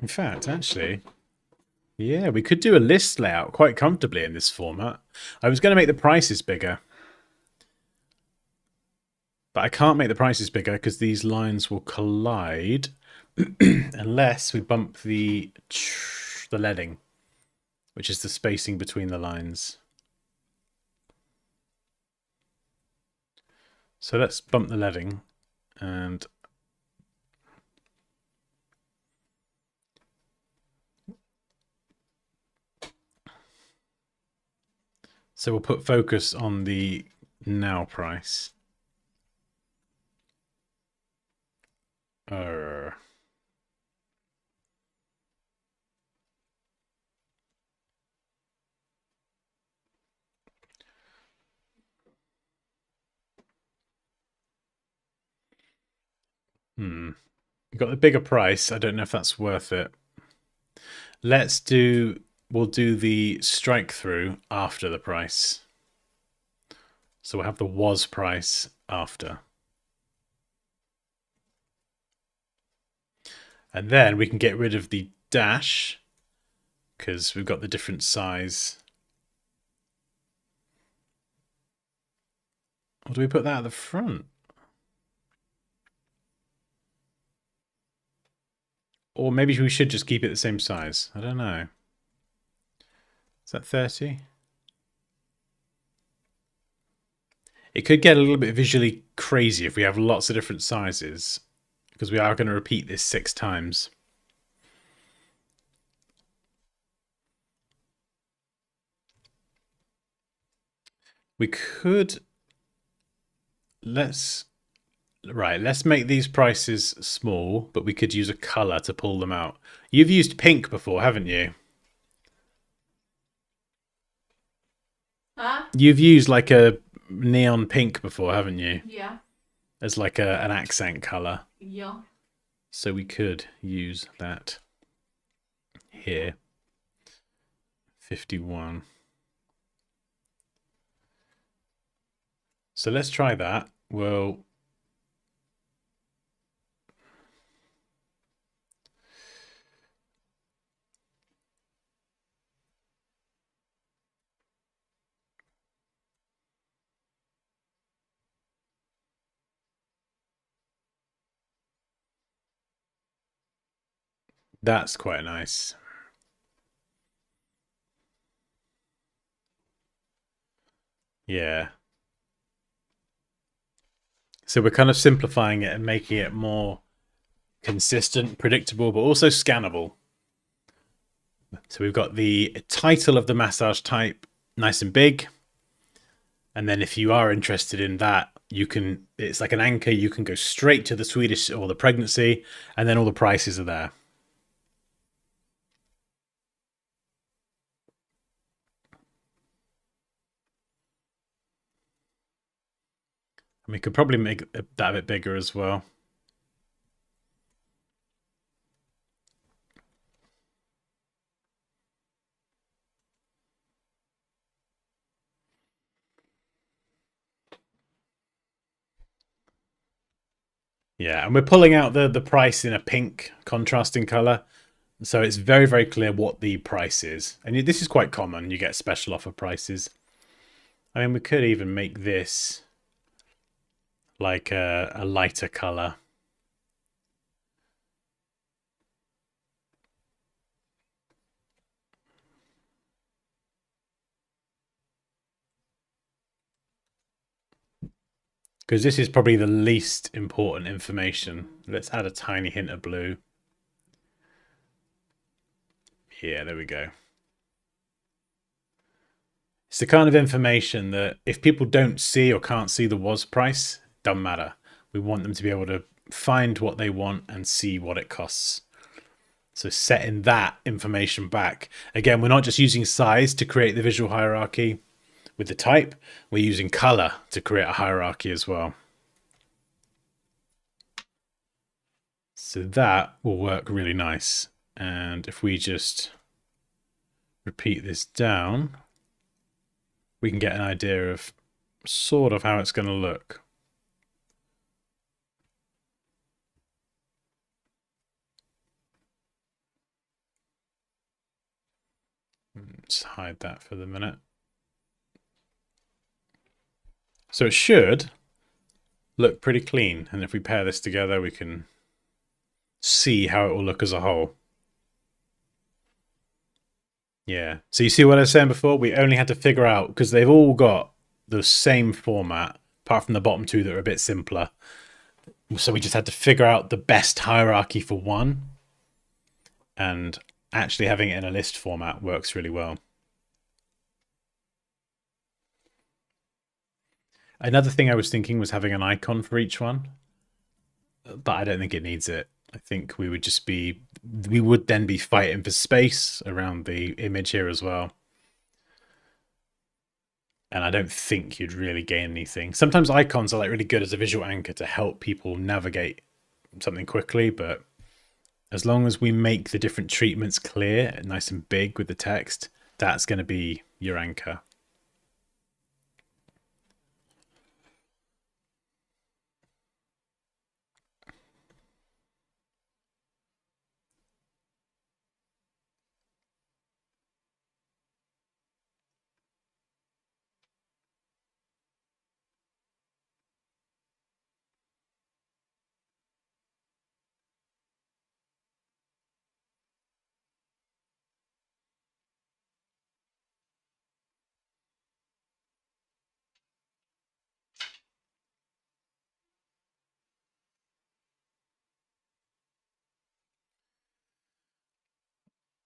In fact, actually, yeah, we could do a list layout quite comfortably in this format. I was going to make the prices bigger, but I can't make the prices bigger because these lines will collide unless we bump the leading, which is the spacing between the lines. So let's bump the leading and so we'll put focus on the now price. You got the bigger price. I don't know if that's worth it. We'll do the strike through after the price. So we'll have the was price after. And then we can get rid of the dash because we've got the different size. Or do we put that at the front? Or maybe we should just keep it the same size. I don't know. Is that 30? It could get a little bit visually crazy if we have lots of different sizes, because we are going to repeat this 6 times. We could... Let's make these prices small, but we could use a color to pull them out. You've used pink before, haven't you? Huh? You've used like a neon pink before, haven't you? Yeah. As like an accent color. Yeah. So we could use that here. 51. So let's try that. Well, that's quite nice. Yeah. So we're kind of simplifying it and making it more consistent, predictable, but also scannable. So we've got the title of the massage type nice and big. And then if you are interested in that, it's like an anchor. You can go straight to the Swedish or the pregnancy, and then all the prices are there. And we could probably make that a bit bigger as well. Yeah, and we're pulling out the price in a pink contrasting color. So it's very, very clear what the price is. And this is quite common. You get special offer prices. I mean, we could even make this like a lighter color. Because this is probably the least important information. Let's add a tiny hint of blue. Yeah, there we go. It's the kind of information that if people don't see or can't see the was price, doesn't matter. We want them to be able to find what they want and see what it costs. So setting that information back. Again, we're not just using size to create the visual hierarchy with the type. We're using color to create a hierarchy as well. So that will work really nice. And if we just repeat this down, we can get an idea of sort of how it's going to look. Let's hide that for the minute. So it should look pretty clean. And if we pair this together, we can see how it will look as a whole. Yeah. So you see what I was saying before? We only had to figure out, because they've all got the same format, apart from the bottom two that are a bit simpler. So we just had to figure out the best hierarchy for one. And actually having it in a list format works really well. Another thing I was thinking was having an icon for each one, but I don't think it needs it. I think we would then be fighting for space around the image here as well. And I don't think you'd really gain anything. Sometimes icons are like really good as a visual anchor to help people navigate something quickly, but as long as we make the different treatments clear, nice and big with the text, that's going to be your anchor.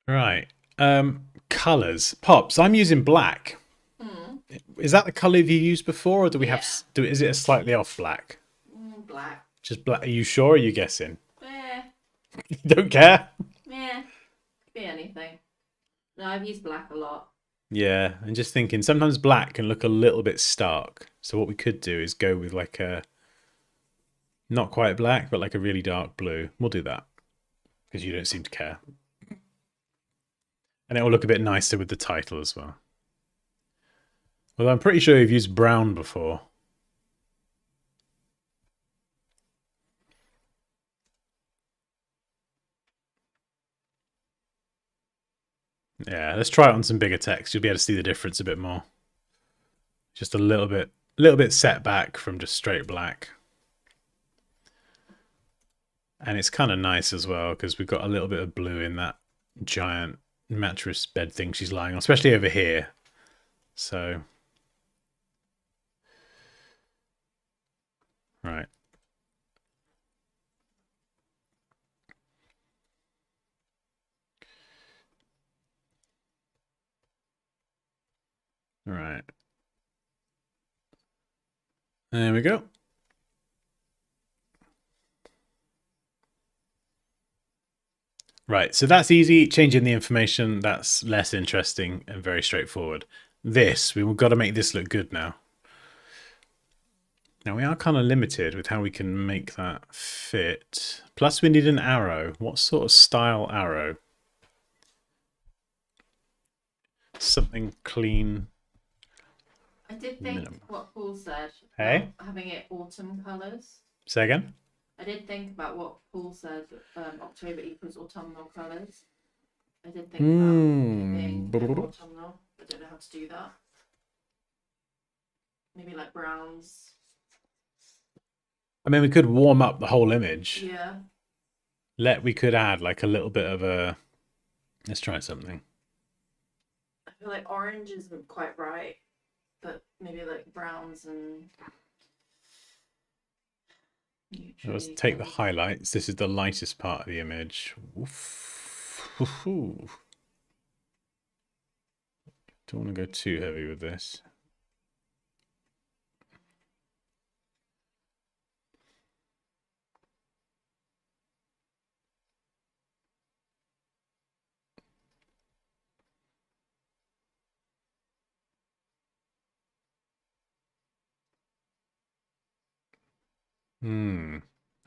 Right. Colors. Pops, I'm using black. Is that the color you've used before, or do we have? Is it a slightly off black? Black. Just black. Are you sure? Or are you guessing? Yeah. You don't care? Yeah. Could be anything. No, I've used black a lot. Yeah, I'm just thinking sometimes black can look a little bit stark. So what we could do is go with like a not quite black, but like a really dark blue. We'll do that because you don't seem to care. And it will look a bit nicer with the title as well. Well, I'm pretty sure you've used brown before. Yeah, let's try it on some bigger text. You'll be able to see the difference a bit more. Just a little bit set back from just straight black. And it's kind of nice as well because we've got a little bit of blue in that giant mattress bed thing she's lying on, especially over here. So, right. Right. There we go. Right, so that's easy. Changing the information, that's less interesting and very straightforward. This, we've got to make this look good now. Now we are kind of limited with how we can make that fit. Plus we need an arrow. What sort of style arrow? Something clean. I did think what Paul said. Hey? Having it autumn colours. Say again? I did think about what Paul said, October equals autumnal colours. I did think about being autumnal. I don't know how to do that. Maybe like browns. I mean, we could warm up the whole image. Yeah. We could add like a little bit of a... Let's try something. I feel like orange isn't quite right, but maybe like browns and... Let's take the highlights. This is the lightest part of the image. Don't want to go too heavy with this.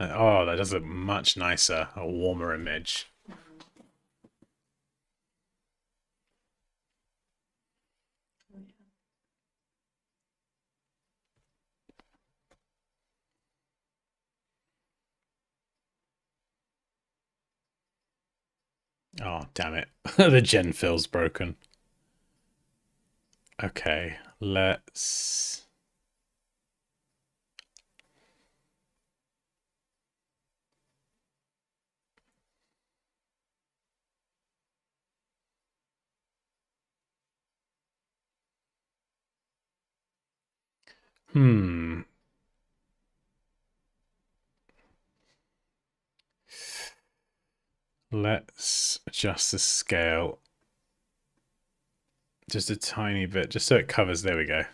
Oh, that does look much nicer, a warmer image. Oh, damn it. The gen fill's broken. Okay, let's... Let's adjust the scale just a tiny bit, just so it covers. There we go.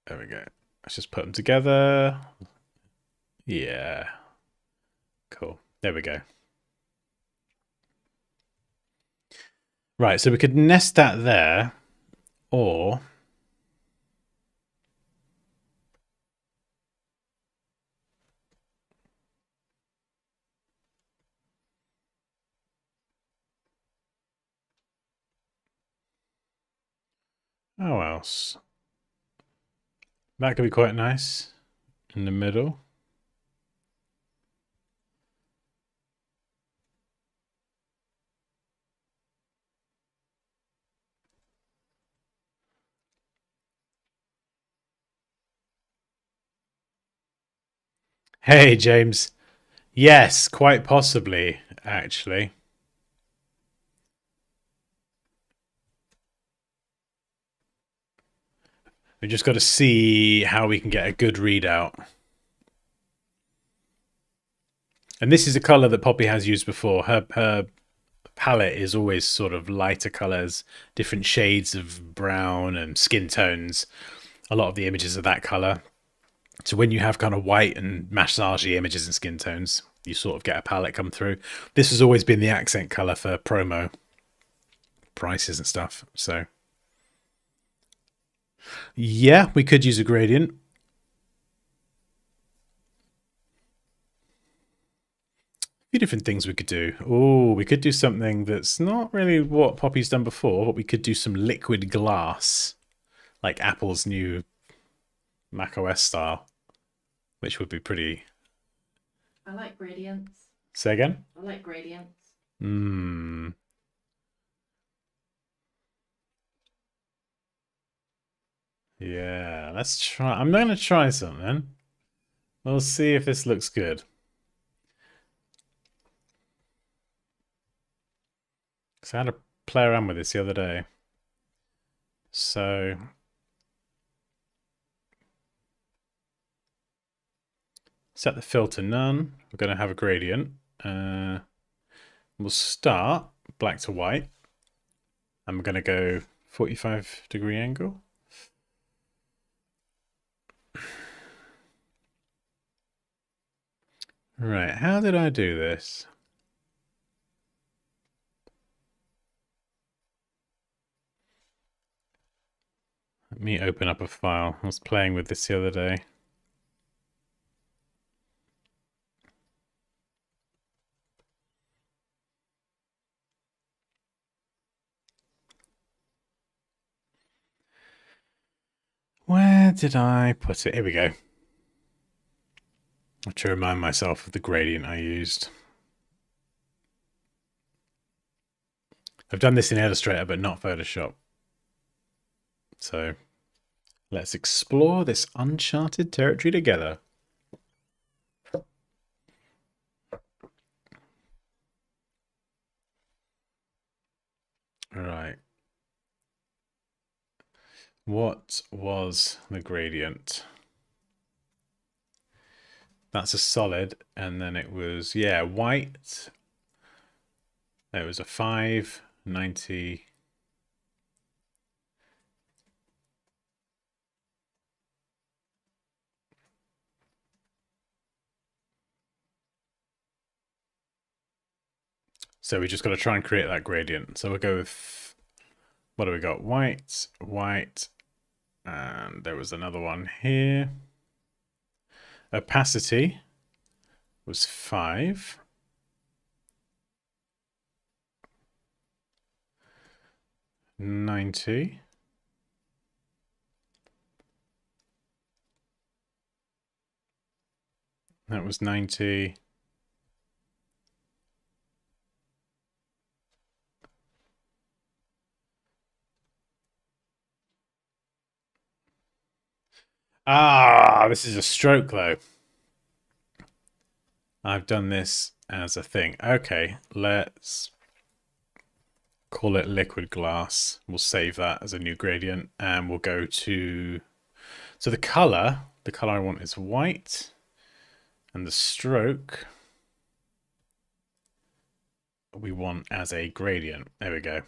There we go. Let's just put them together. Yeah. Cool. There we go. Right, so we could nest that there, or... How else? That could be quite nice in the middle. Hey, James. Yes, quite possibly, actually. We just got to see how we can get a good readout. And this is a color that Poppy has used before. Her palette is always sort of lighter colors, different shades of brown and skin tones. A lot of the images are that color. So when you have kind of white and massagey images and skin tones, you sort of get a palette come through. This has always been the accent color for promo prices and stuff. So yeah, we could use a gradient. Few different things we could do. Oh, we could do something that's not really what Poppy's done before, but we could do some liquid glass, like Apple's new macOS style, which would be pretty... I like gradients. Say again? I like gradients. Yeah, let's try. I'm going to try something. We'll see if this looks good. Because I had to play around with this the other day. So set the filter none. We're going to have a gradient. We'll start black to white. And we're going to go 45-degree angle. Right, how did I do this? Let me open up a file. I was playing with this the other day. Where did I put it? Here we go. I have to remind myself of the gradient I used. I've done this in Illustrator, but not Photoshop. So let's explore this uncharted territory together. All right. What was the gradient? That's a solid, and then it was, yeah, white. It was a 590. So we just got to try and create that gradient. So we'll go with, what do we got? White, white, and there was another one here. Opacity was 5. $90. That was 90. Ah, this is a stroke though. I've done this as a thing. Okay, let's call it liquid glass. We'll save that as a new gradient and we'll go to, so the color I want is white and the stroke we want as a gradient. There we go.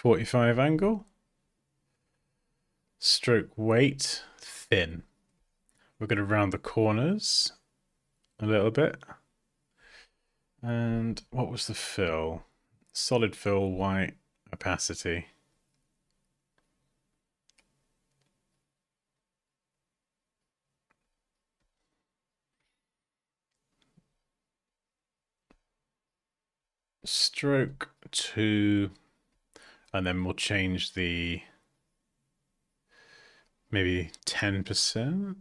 .45 angle. Stroke weight, thin. We're going to round the corners a little bit. And what was the fill? Solid fill, white, opacity. Stroke 2, and then we'll change the maybe 10%.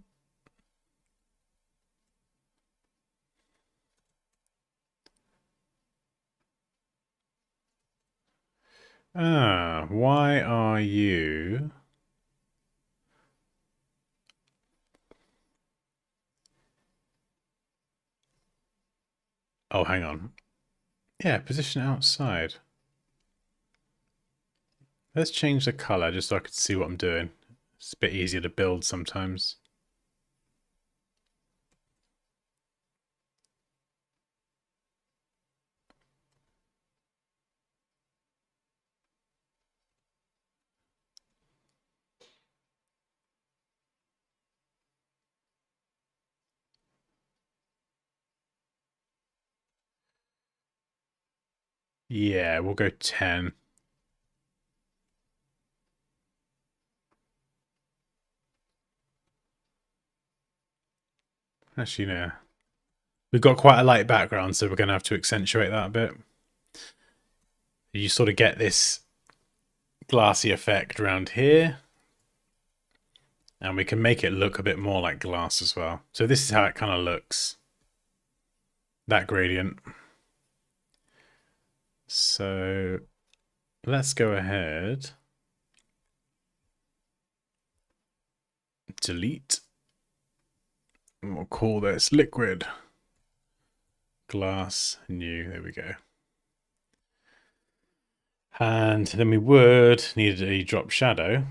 Ah, why are you... Oh, hang on. Yeah, position outside. Let's change the color just so I can see what I'm doing. It's a bit easier to build sometimes. Yeah, we'll go 10. Actually, no. We've got quite a light background, so we're going to have to accentuate that a bit. You sort of get this glassy effect around here. And we can make it look a bit more like glass as well. So this is how it kind of looks. That gradient. So let's go ahead. Delete. And we'll call this liquid glass new. There we go. And then we would need a drop shadow.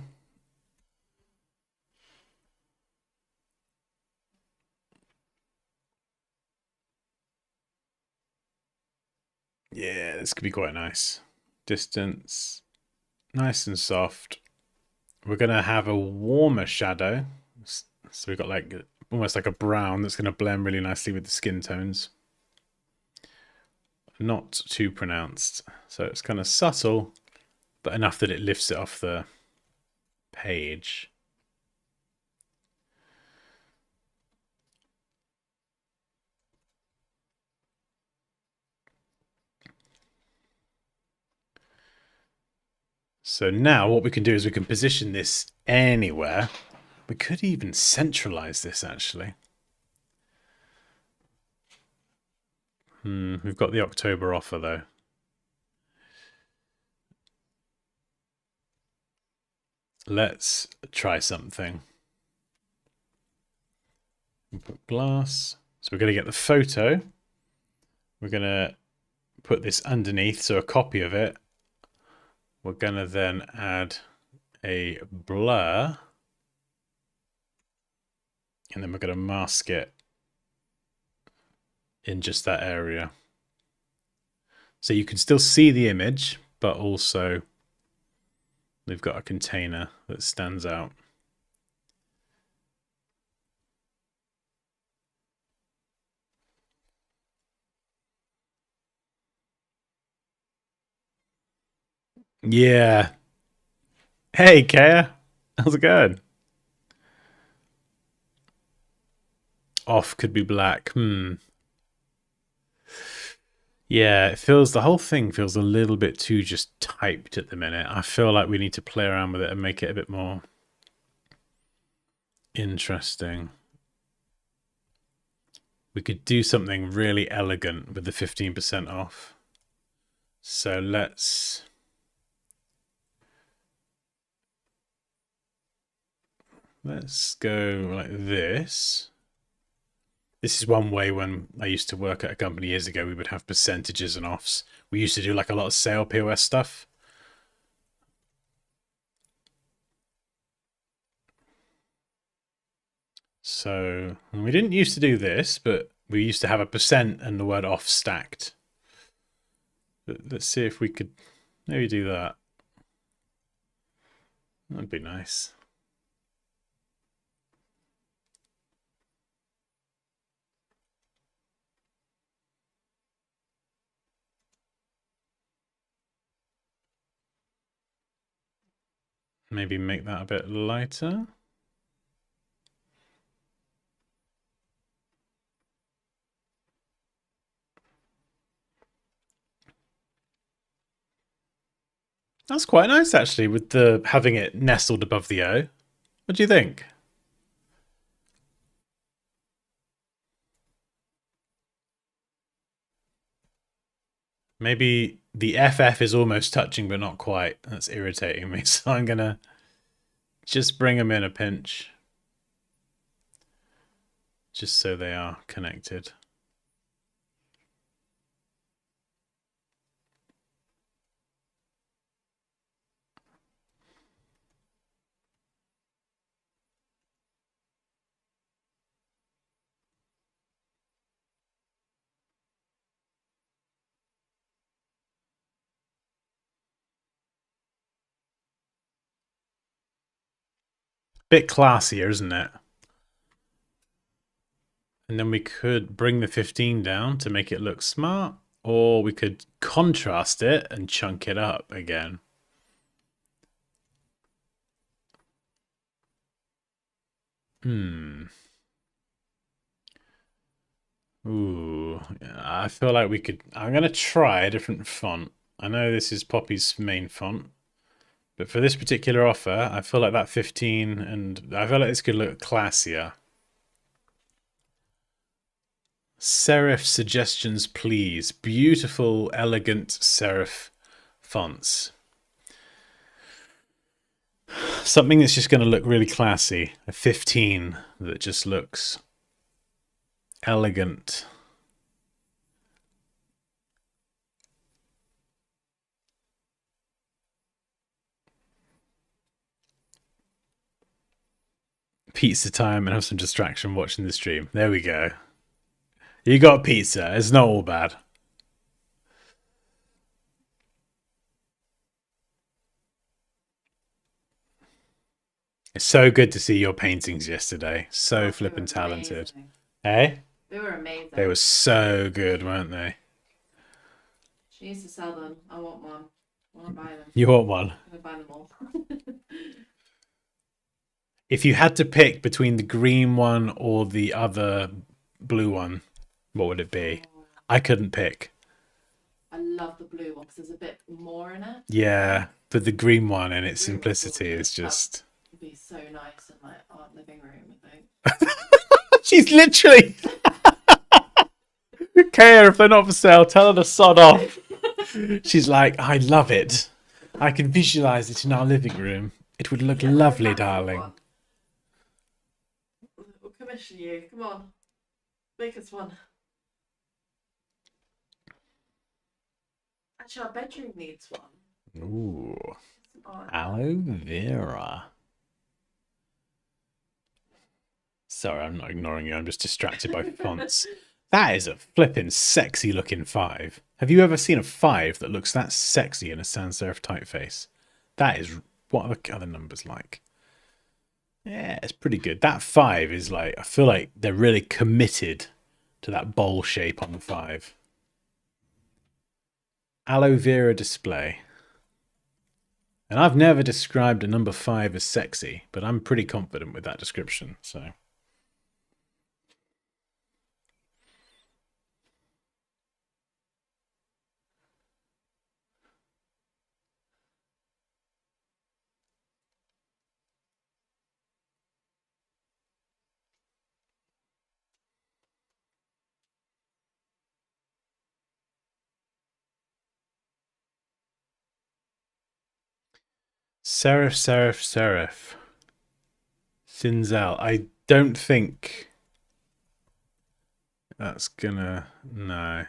Yeah, this could be quite nice. Distance, nice and soft. We're going to have a warmer shadow. So we've got like almost like a brown that's going to blend really nicely with the skin tones. Not too pronounced. So it's kind of subtle, but enough that it lifts it off the page. So now what we can do is we can position this anywhere. We could even centralize this actually. We've got the October offer though. Let's try something. We'll put glass. So we're going to get the photo. We're going to put this underneath, so a copy of it. We're going to then add a blur. And then we're going to mask it in just that area. So you can still see the image, but also we've got a container that stands out. Yeah. Hey, Kaya. How's it going? Off could be black. Yeah, it feels, the whole thing feels a little bit too just typed at the minute. I feel like we need to play around with it and make it a bit more interesting. We could do something really elegant with the 15% off. So let's go like this. This is one way when I used to work at a company years ago, we would have percentages and offs. We used to do like a lot of sale POS stuff. So we didn't used to do this, but we used to have a percent and the word off stacked. But let's see if we could maybe do that. That'd be nice. Maybe make that a bit lighter. That's quite nice actually, with the having it nestled above the O. What do you think? Maybe the FF is almost touching, but not quite. That's irritating me. So I'm gonna just bring them in a pinch, just so they are connected. Bit classier, isn't it? And then we could bring the 15 down to make it look smart, or we could contrast it and chunk it up again. Ooh, I feel like we could. I'm going to try a different font. I know this is Poppy's main font, but for this particular offer, I feel like that 15, and I feel like this could look classier. Serif suggestions, please. Beautiful, elegant serif fonts. Something that's just going to look really classy. A 15 that just looks elegant. Pizza time and have some distraction watching the stream. There we go. You got pizza. It's not all bad. It's so good to see your paintings yesterday. So flippin' talented. Hey? They were amazing. They were so good, weren't they? She needs to sell them. I want one. I want to buy them. You want one? I'm going to buy them all. If you had to pick between the green one or the other blue one, what would it be? I couldn't pick. I love the blue one because there's a bit more in it. Yeah, but the green one and its simplicity is just... It'd be so nice in my art living room, I think. She's literally... Kaya, if they're not for sale, tell her to sod off. She's like, I love it. I can visualize it in our living room. It would look lovely, darling. One. We'll commission you. Come on. Make us one. Actually, our bedroom needs one. Ooh. Aloe vera. Sorry, I'm not ignoring you. I'm just distracted by fonts. That is a flippin' sexy looking 5. Have you ever seen a 5 that looks that sexy in a sans serif typeface? That is... What are the other numbers like? Yeah, it's pretty good. That 5 is like... I feel like they're really committed to that bowl shape on the 5. Aloe vera display. And I've never described a number 5 as sexy, but I'm pretty confident with that description, so... Serif. Sinzel. I don't think that's gonna... No,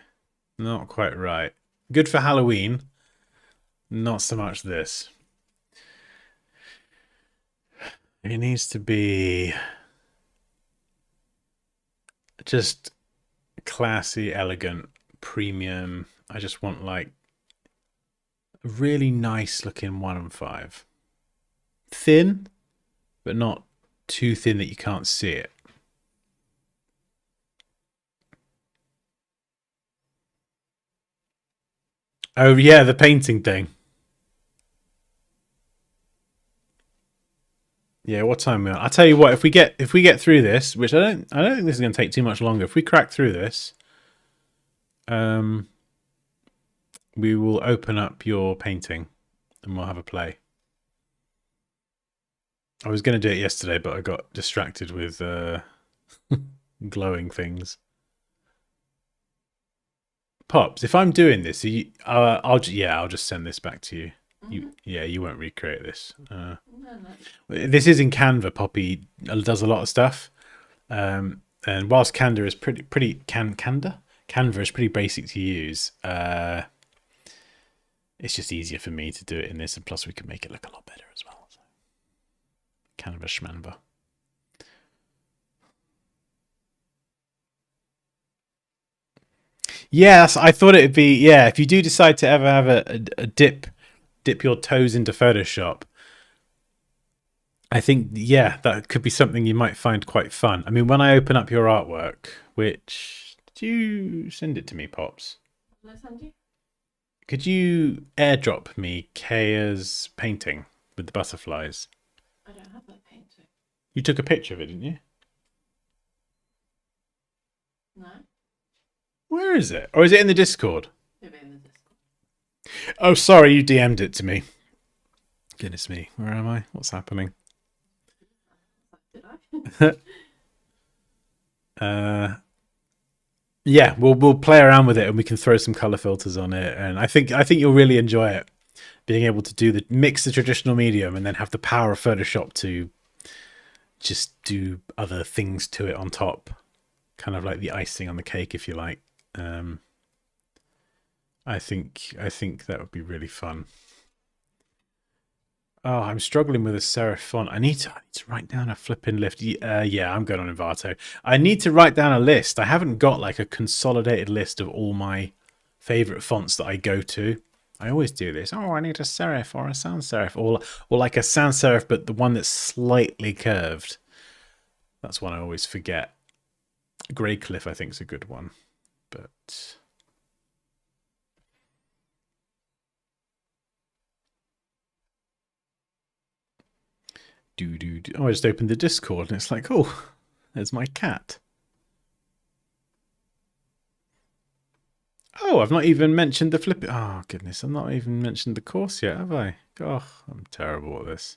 not quite right. Good for Halloween. Not so much this. It needs to be just classy, elegant, premium. I just want like a really nice looking 1 and 5. Thin, but not too thin that you can't see it. Oh yeah, the painting thing. Yeah, what time are we on? I'll tell you what, if we get through this, which I don't think this is gonna take too much longer. If we crack through this, we will open up your painting and we'll have a play. I was going to do it yesterday, but I got distracted with glowing things. Pops, if I'm doing this, I'll just send this back to you. You won't recreate this. No. This is in Canva. Poppy does a lot of stuff, and whilst Canva is Canva is pretty basic to use. It's just easier for me to do it in this, and plus we can make it look a lot better as well. So. Canva schmanva. Yes, I thought it'd be, yeah, if you do decide to ever have a dip your toes into Photoshop, I think, yeah, that could be something you might find quite fun. I mean, when I open up your artwork, which, did you send it to me, Pops? Did I send you? Could you airdrop me Kaya's painting with the butterflies? I don't have that painting. You took a picture of it, didn't you? No. Where is it? Or is it in the Discord? Maybe in the Discord. Oh, sorry, you DM'd it to me. Goodness me, where am I? What's happening? Did I? Yeah, we'll play around with it and we can throw some color filters on it, and I think you'll really enjoy it. Being able to mix the traditional medium and then have the power of Photoshop to just do other things to it on top, kind of like the icing on the cake, if you like. I think that would be really fun. Oh, I'm struggling with a serif font. I need to write down a flipping list. Yeah, I'm going on Envato. I need to write down a list. I haven't got like a consolidated list of all my favorite fonts that I go to. I always do this. Oh, I need a serif or a sans serif, or like a sans serif, but the one that's slightly curved. That's one I always forget. Greycliff, I think, is a good one, but. Oh, I just opened the Discord and it's like, oh, there's my cat. Oh, I've not even mentioned the flip. Oh, goodness. I've not even mentioned the course yet, have I? Oh, I'm terrible at this.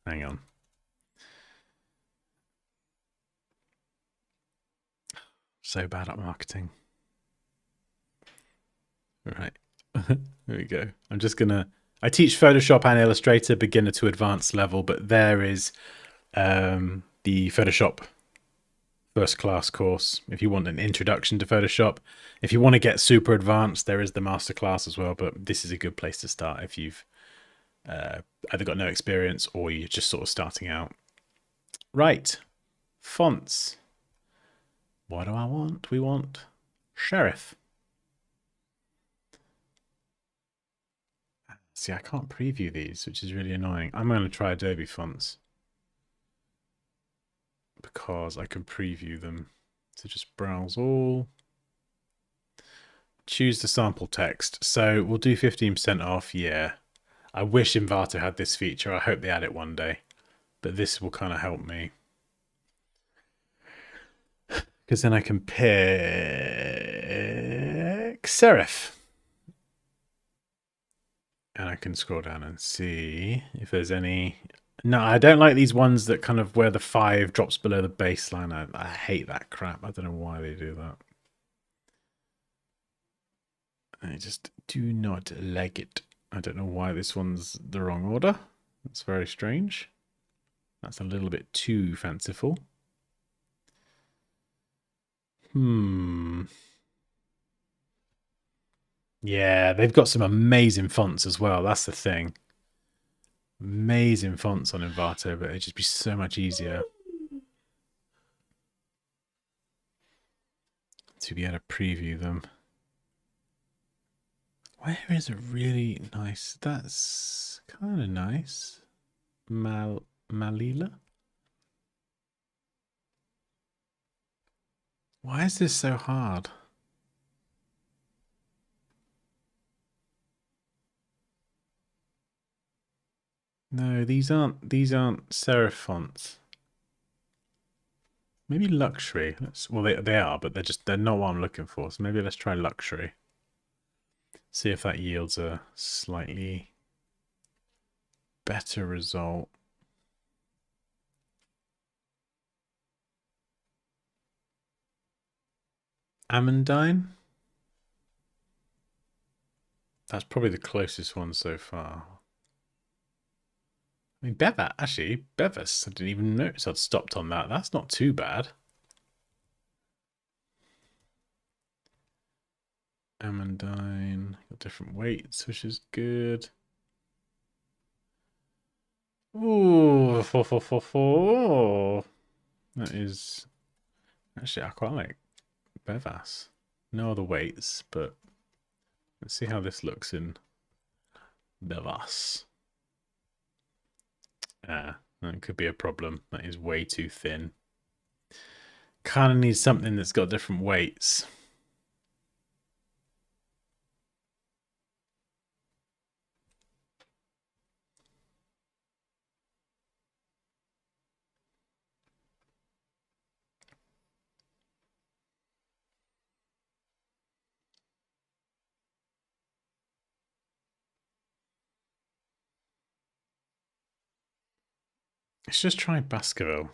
Hang on. So bad at marketing. All right. There we go. I'm just going to... I teach Photoshop and Illustrator beginner to advanced level, but there is the Photoshop first class course if you want an introduction to Photoshop. If you want to get super advanced, there is the masterclass as well, but this is a good place to start if you've either got no experience or you're just sort of starting out. Right. Fonts. What do I want? We want Serif. See, I can't preview these, which is really annoying. I'm going to try Adobe Fonts because I can preview them. So just browse all. Choose the sample text. So we'll do 15% off. Yeah. I wish Envato had this feature. I hope they add it one day. But this will kind of help me. Because then I can pick serif. And I can scroll down and see if there's any. No, I don't like these ones that kind of where the 5 drops below the baseline. I hate that crap. I don't know why they do that. I just do not like it. I don't know why this one's the wrong order. That's very strange. That's a little bit too fanciful. Yeah, they've got some amazing fonts as well. That's the thing. Amazing fonts on Envato, but it'd just be so much easier to be able to preview them. Where is a really nice? That's kind of nice. Malila? Why is this so hard? No, these aren't serif fonts. Maybe luxury. Well, they are, but they're not what I'm looking for. So maybe let's try luxury. See if that yields a slightly better result. Amandine? That's probably the closest one so far. I mean, Bevis, I didn't even notice I'd stopped on that. That's not too bad. Amandine, got different weights, which is good. Ooh, 4. That is... Actually, I quite like Bevas. No other weights, but let's see how this looks in Bevas. That could be a problem. That is way too thin. Kind of need something that's got different weights. Let's just try Baskerville.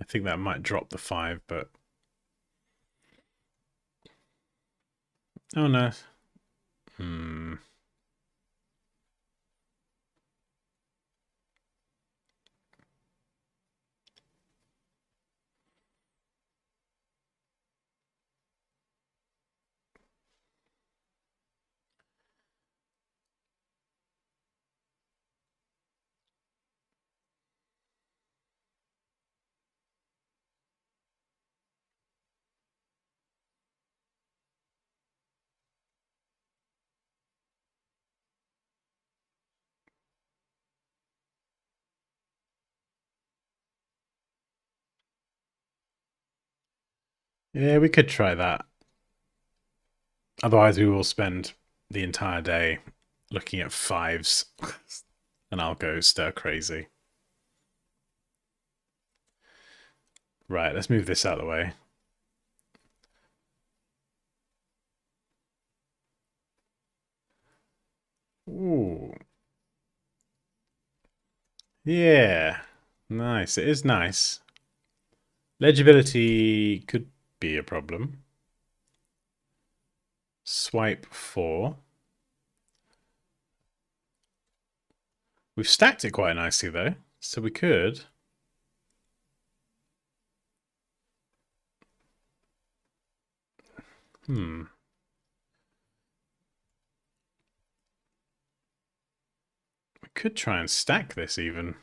I think that might drop the 5, but... Oh no. Yeah, we could try that. Otherwise, we will spend the entire day looking at 5s and I'll go stir crazy. Right, let's move this out of the way. Ooh. Yeah. Nice. It is nice. Legibility could be a problem. Swipe 4. We've stacked it quite nicely though, so we could. We could try and stack this even.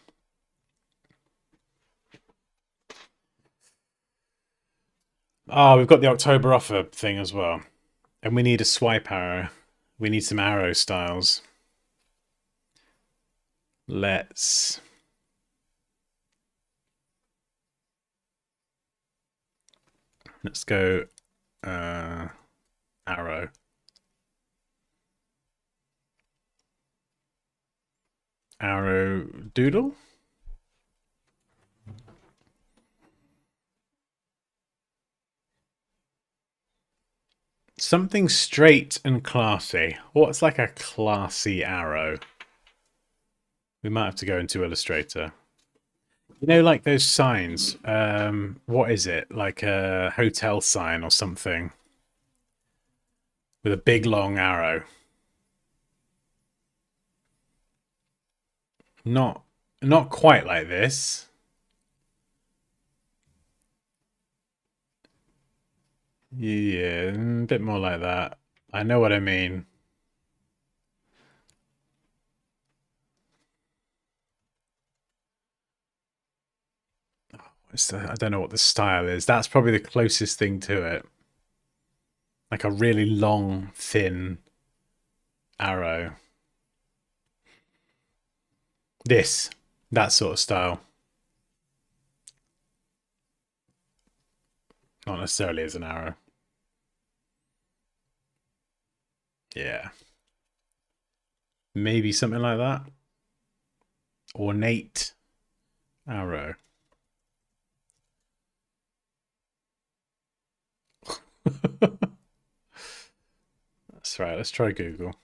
Oh, we've got the October offer thing as well. And we need a swipe arrow. We need some arrow styles. Let's go arrow. Arrow doodle. Something straight and classy. What's like a classy arrow? We might have to go into Illustrator. You know, like those signs. What is it? Like a hotel sign or something with a big long arrow. Not quite like this. Yeah, a bit more like that. I know what I mean. I don't know what the style is. That's probably the closest thing to it. Like a really long, thin arrow. That sort of style. Not necessarily as an arrow. Yeah. Maybe something like that. Ornate arrow. That's right. Let's try Google.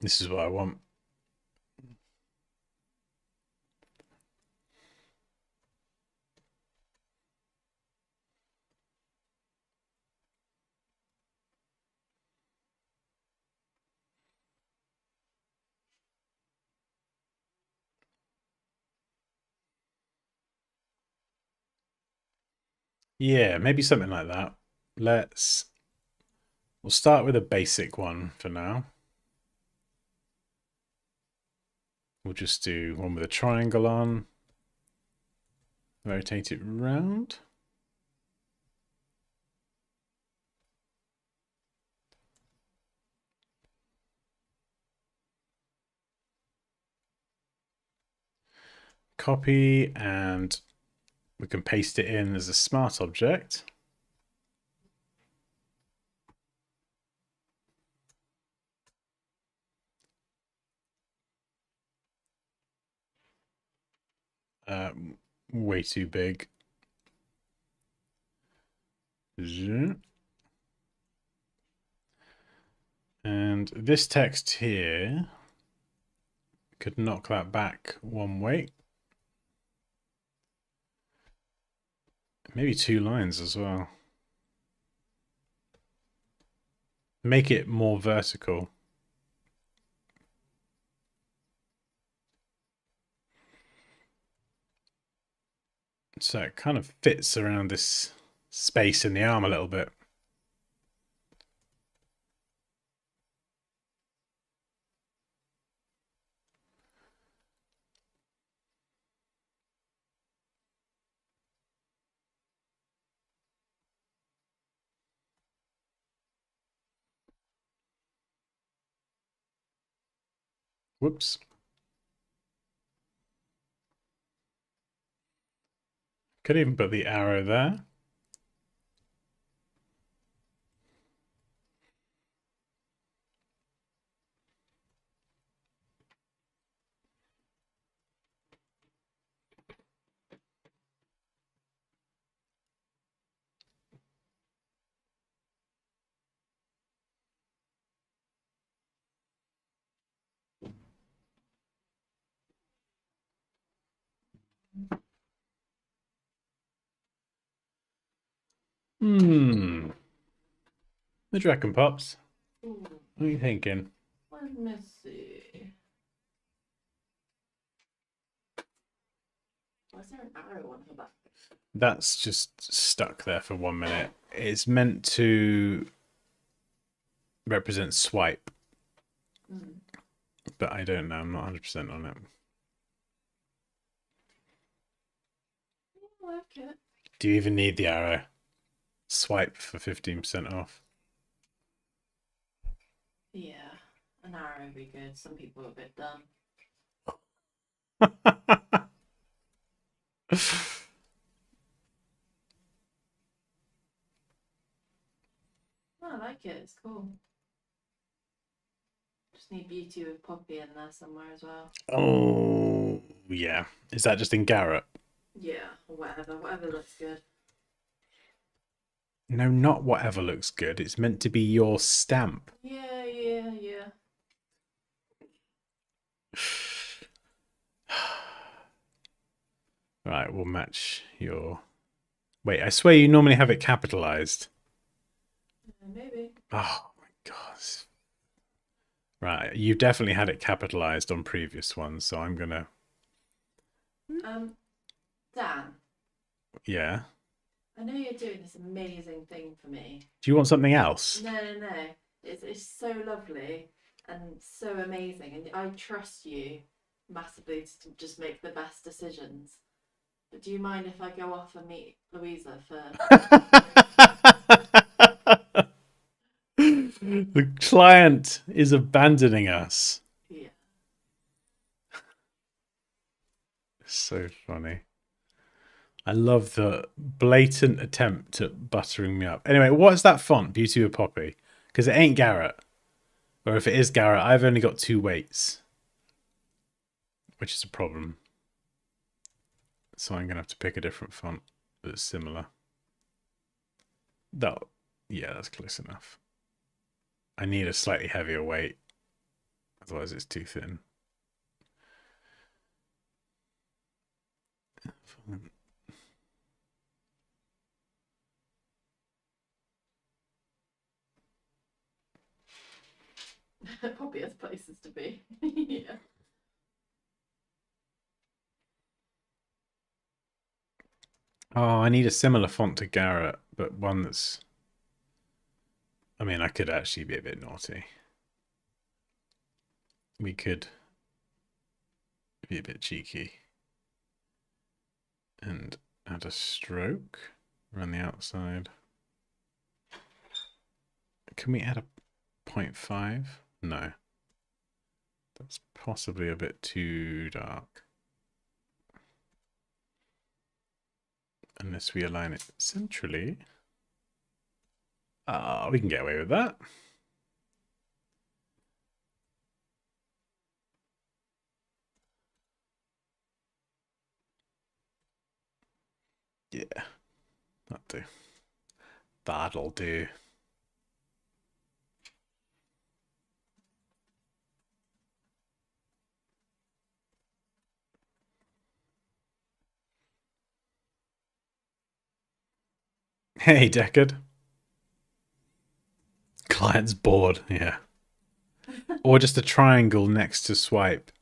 This is what I want. Yeah, maybe something like that. We'll start with a basic one for now. We'll just do one with a triangle on. Rotate it round. Copy, and we can paste it in as a smart object. Way too big. And this text here could knock that back one way. Maybe 2 lines as well. Make it more vertical. So it kind of fits around this space in the arm a little bit. Whoops. Could even put the arrow there. The Dragon Pops. Ooh, What are you thinking? let me see. Why is there an arrow on her back? That's just stuck there for 1 minute. It's meant to represent swipe, but I don't know. I'm not 100% on it. I like it. Do you even need the arrow? Swipe for 15% off. Yeah, an arrow would be good. Some people are a bit dumb. No, I like it. It's cool. Just need Beauty with Poppy in there somewhere as well. Oh, yeah. Is that just in Garrett? Yeah, or whatever. Whatever looks good. No, not whatever looks good. It's meant to be your stamp. Yeah. Right, we'll match your... Wait, I swear you normally have it capitalized. Maybe. Oh, God. Right, you've definitely had it capitalized on previous ones, so I'm gonna. Dan, Yeah. I know you're doing this amazing thing for me. Do you want something else? No, no, no. It's so lovely and so amazing, and I trust you massively to just make the best decisions. But do you mind if I go off and meet Louisa for? The client is abandoning us. Yeah. So funny. I love the blatant attempt at buttering me up. Anyway, what's that font, Beauty with Poppy? Because it ain't Garrett. Or if it is Garrett, I've only got 2 weights. Which is a problem. So I'm going to have to pick a different font that's similar. That, yeah, that's close enough. I need a slightly heavier weight. Otherwise it's too thin. Poppy has places to be. Yeah. Oh, I need a similar font to Garrett, but one that's... I mean, I could actually be a bit naughty. We could be a bit cheeky and add a stroke around the outside. Can we add a 0.5? No. That's possibly a bit too dark. Unless we align it centrally. Ah, we can get away with that. Yeah, that'll do. That'll do. Hey, Deckard. Client's bored, yeah. Or just a triangle next to swipe.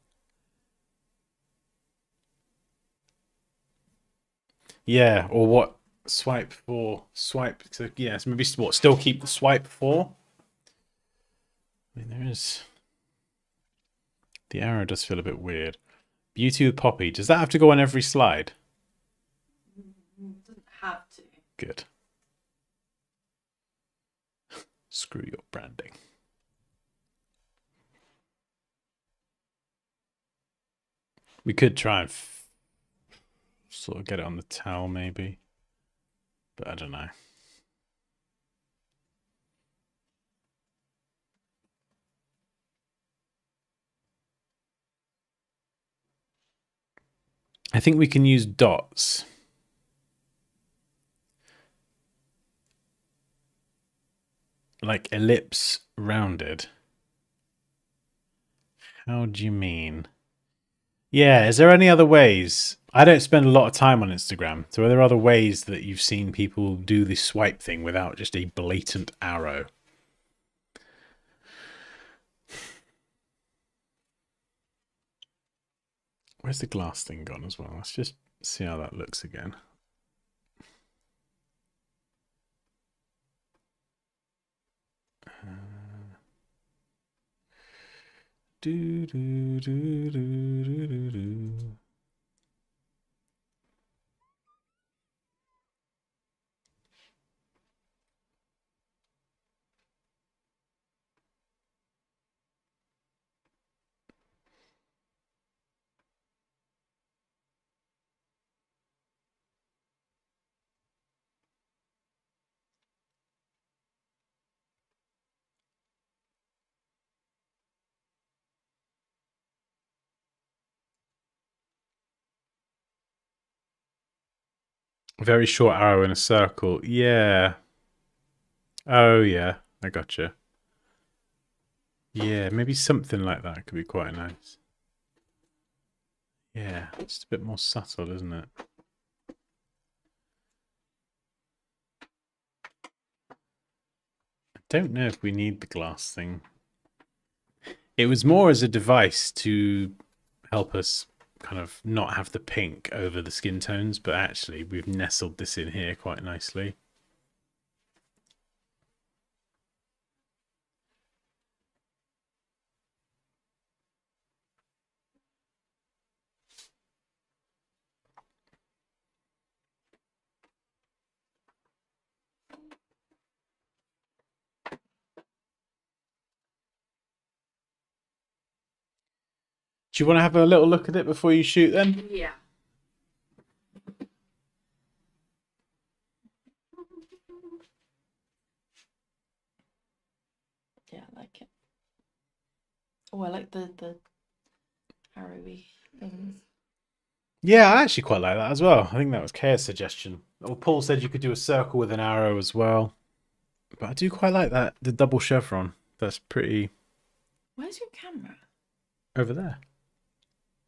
Yeah, or what? Swipe for swipe. So yes, maybe what? Still keep the swipe for. I mean, there is. The arrow does feel a bit weird. Beauty with Poppy. Does that have to go on every slide? Doesn't have to. Good. Screw your branding. We could try and sort of get it on the towel, maybe. But I don't know. I think we can use dots. Like ellipse rounded. How do you mean? Yeah, is there any other ways? I don't spend a lot of time on Instagram. So are there other ways that you've seen people do the swipe thing without just a blatant arrow? Where's the glass thing gone as well? Let's just see how that looks again. Do, do, do, do, do, do, do. Very short arrow in a circle. Yeah. Oh, yeah. I gotcha. Yeah, maybe something like that could be quite nice. Yeah, just a bit more subtle, isn't it? don't know if we need the glass thing. It was more as a device to help us kind of not have the pink over the skin tones, but actually we've nestled this in here quite nicely. Do you want to have a little look at it before you shoot then? Yeah. Yeah, I like it. Oh, I like the arrowy things. Yeah, I actually quite like that as well. I think that was Kaya's suggestion. Well, Paul said you could do a circle with an arrow as well. But I do quite like that, the double chevron. That's pretty... Where's your camera? Over there.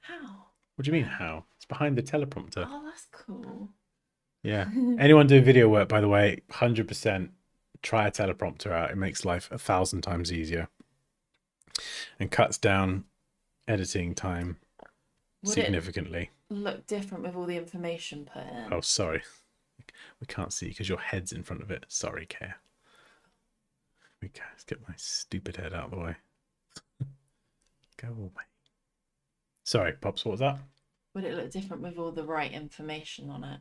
How? What do you mean, how? It's behind the teleprompter. Oh, that's cool. Yeah. Anyone doing video work, by the way, 100% try a teleprompter out. It makes life 1,000 times easier. And cuts down editing time Would significantly. it look different with all the information put in? Oh, sorry. We can't see because your head's in front of it. Sorry, Kaya. Let's get my stupid head out of the way. Go away. Sorry, Pops, what was that? Would it look different with all the right information on it?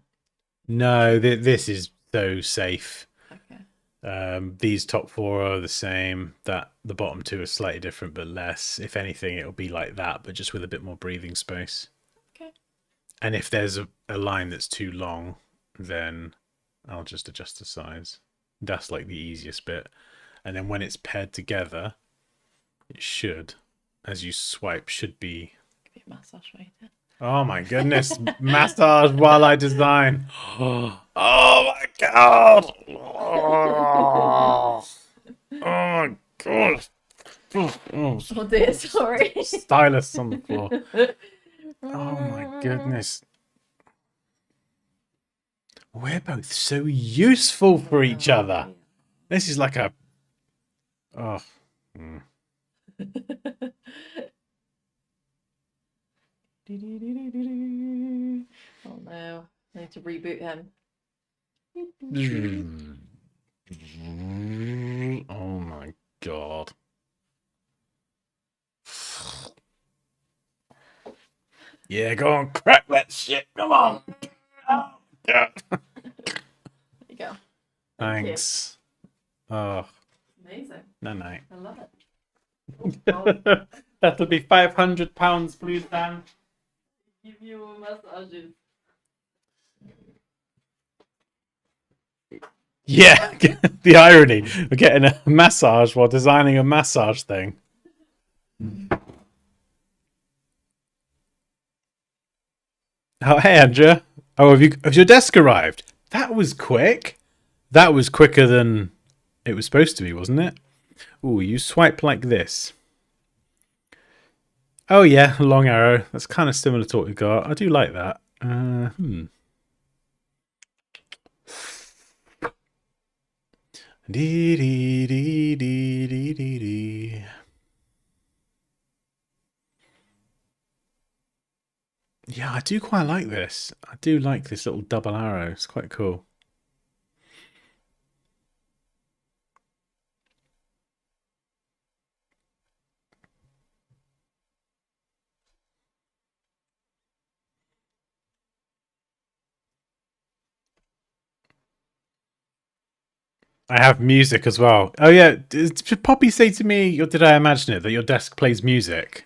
No, this is so safe. Okay. These top four are the same. That the bottom two are slightly different, but less. If anything, it'll be like that, but just with a bit more breathing space. Okay. And if there's a line that's too long, then I'll just adjust the size. That's like the easiest bit. And then when it's paired together, it should, as you swipe, should be... Give you a massage later. Oh my goodness. Massage while I design. Oh my god. Oh my god. Oh dear, sorry. Stylus on the floor. Oh my goodness. We're both so useful for each other. This is like a... Oh. Mm. Oh no, I need to reboot him. Oh my god. Yeah, go on, crack that shit. Come on. Oh, God. There you go. Thanks. Oh, Amazing. no. I love it. Oh, That'll be £500, please, Dan. give you all massages. Yeah, the irony. We're getting a massage while designing a massage thing. Oh, hey, Andrea. Oh, has your desk arrived? That was quick. That was quicker than it was supposed to be, wasn't it? Ooh, you swipe like this. Oh, yeah, a long arrow. That's kind of similar to what we got. I do like that. Dee dee dee dee dee dee dee. Yeah, I do quite like this. I do like this little double arrow. It's quite cool. I have music as well. Oh yeah, did Poppy say to me, or did I imagine it, that your desk plays music?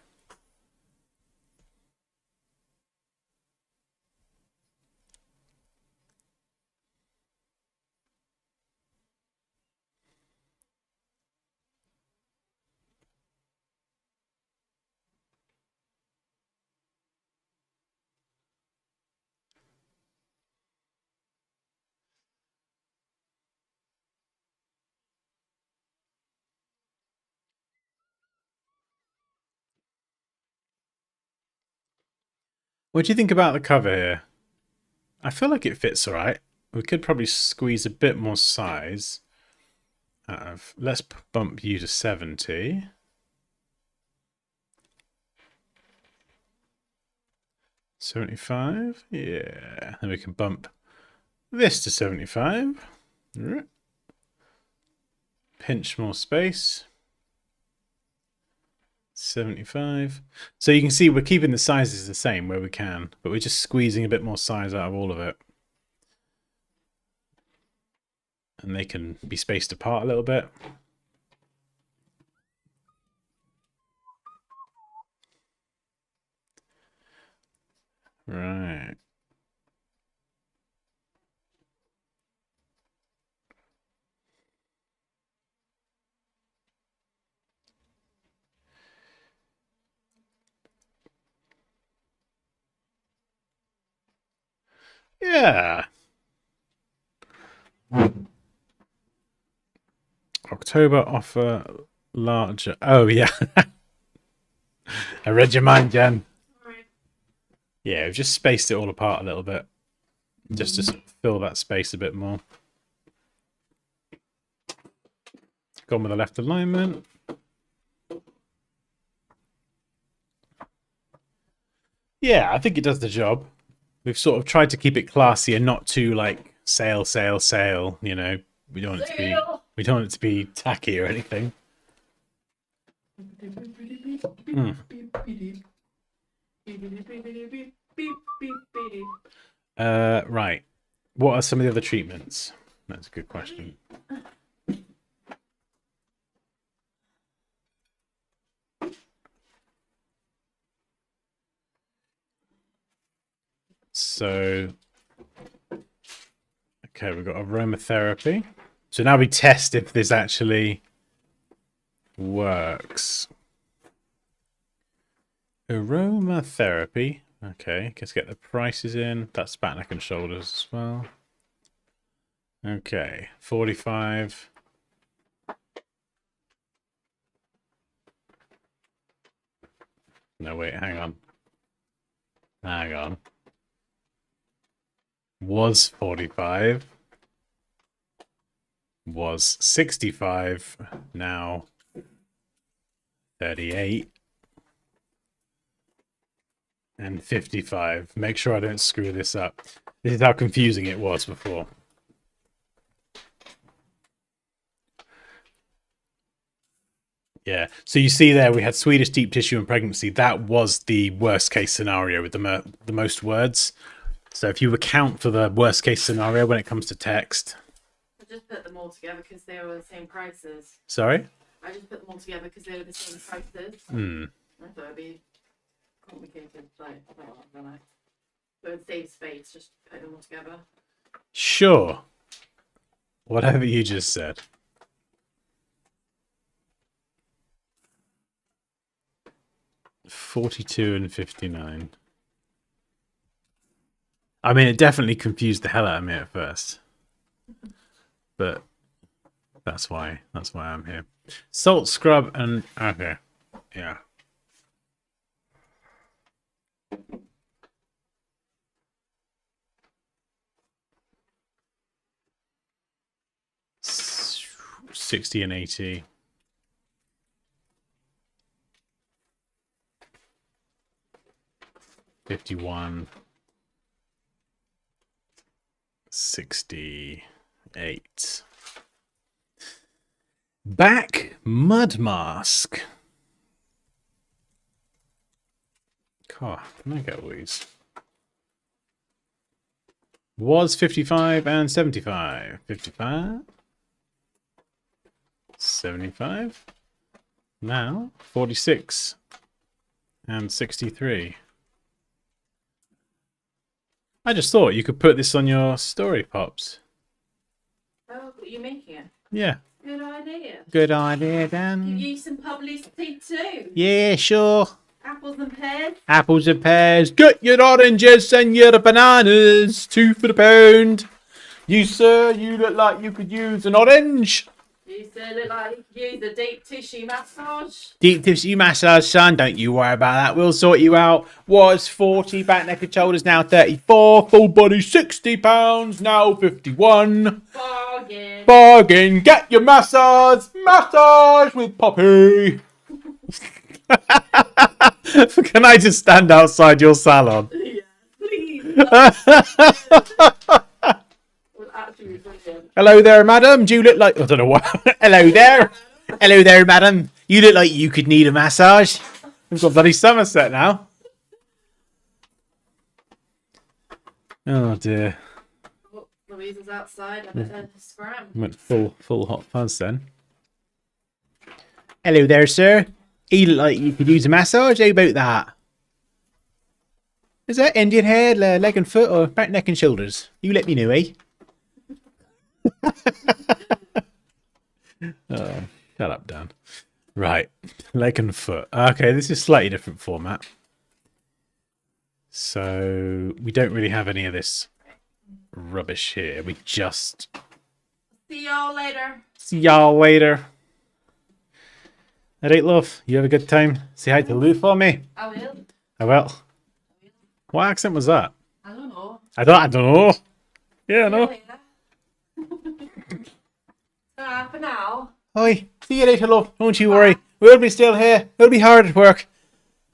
What do you think about the cover here? I feel like it fits alright. We could probably squeeze a bit more size. let's bump you to 70. $75. Yeah. Then we can bump this to 75. Pinch more space. 75. So you can see we're keeping the sizes the same where we can, but we're just squeezing a bit more size out of all of it. And they can be spaced apart a little bit. Right. Yeah. October offer larger. Oh, yeah. I read your mind, Jen. Yeah, we've just spaced it all apart a little bit. Just to sort of fill that space a bit more. Gone with the left alignment. Yeah, I think it does the job. We've sort of tried to keep it classy and not too like sale, sale, sale. You know, we don't want it to be tacky or anything. Right. What are some of the other treatments? That's a good question. So, okay, we've got aromatherapy. So now we test if this actually works. Aromatherapy. Okay, let's get the prices in. That's back, neck, and shoulders as well. Okay, 45. No, wait, hang on. Hang on. Was 45. Was 65. Now 38. And 55. Make sure I don't screw this up. This is how confusing it was before. Yeah. So you see there, we had Swedish deep tissue and pregnancy. That was the worst case scenario with the most words. So if you account for the worst case scenario when it comes to text. I just put them all together because they were the same prices. Sorry? I just put them all together because they were the same prices. I thought it'd be complicated, like, I don't know. But it would save space, just put them all together. Sure. Whatever you just said. $42 and $59. I mean, it definitely confused the hell out of me at first. But that's why I'm here. Salt scrub and okay. Yeah. $60 and $80. $51. $68. Back mud mask. God, can I get all these? Was 55 and 75. 55. 75. Now 46 and 63. I just thought you could put this on your story, Pops. Oh, but you're making it. Yeah. Good idea. Good idea, Dan. You use some publicity too. Yeah, sure. Apples and pears. Apples and pears. Get your oranges and your bananas. 2 for the pound. You, sir, you look like you could use an orange. You said it like you could use a deep tissue massage. Deep tissue massage, son. Don't you worry about that. We'll sort you out. Was 40, back, neck and shoulders, now 34. Full body, £60, now 51. Bargain. again. Get your massage. Massage with Poppy. Can I just stand outside your salon? Yeah, please. That was actually brilliant. Hello there, madam. Do you look like... I don't know what... Hello there. Hello there, madam. You look like you could need a massage. We've got bloody Somerset now. Oh, dear. Oh, Louise is outside. I better scram. Went full hot fuzz then. Hello there, sir. You look like you could use a massage. How about that? Is that Indian hair, leg and foot, or back, neck and shoulders? You let me know, eh? Oh, shut up, Dan. Right, leg and foot. Okay, this is slightly different format. So we don't really have any of this rubbish here. We just... See y'all later. See y'all later. Alright, love. You have a good time. Say hi to Lou for me. I will. I will. What accent was that? I don't know. I don't know. Yeah, I know. See you later. For now. Hi. See you later, love. Don't you worry. We'll be still here. We'll be hard at work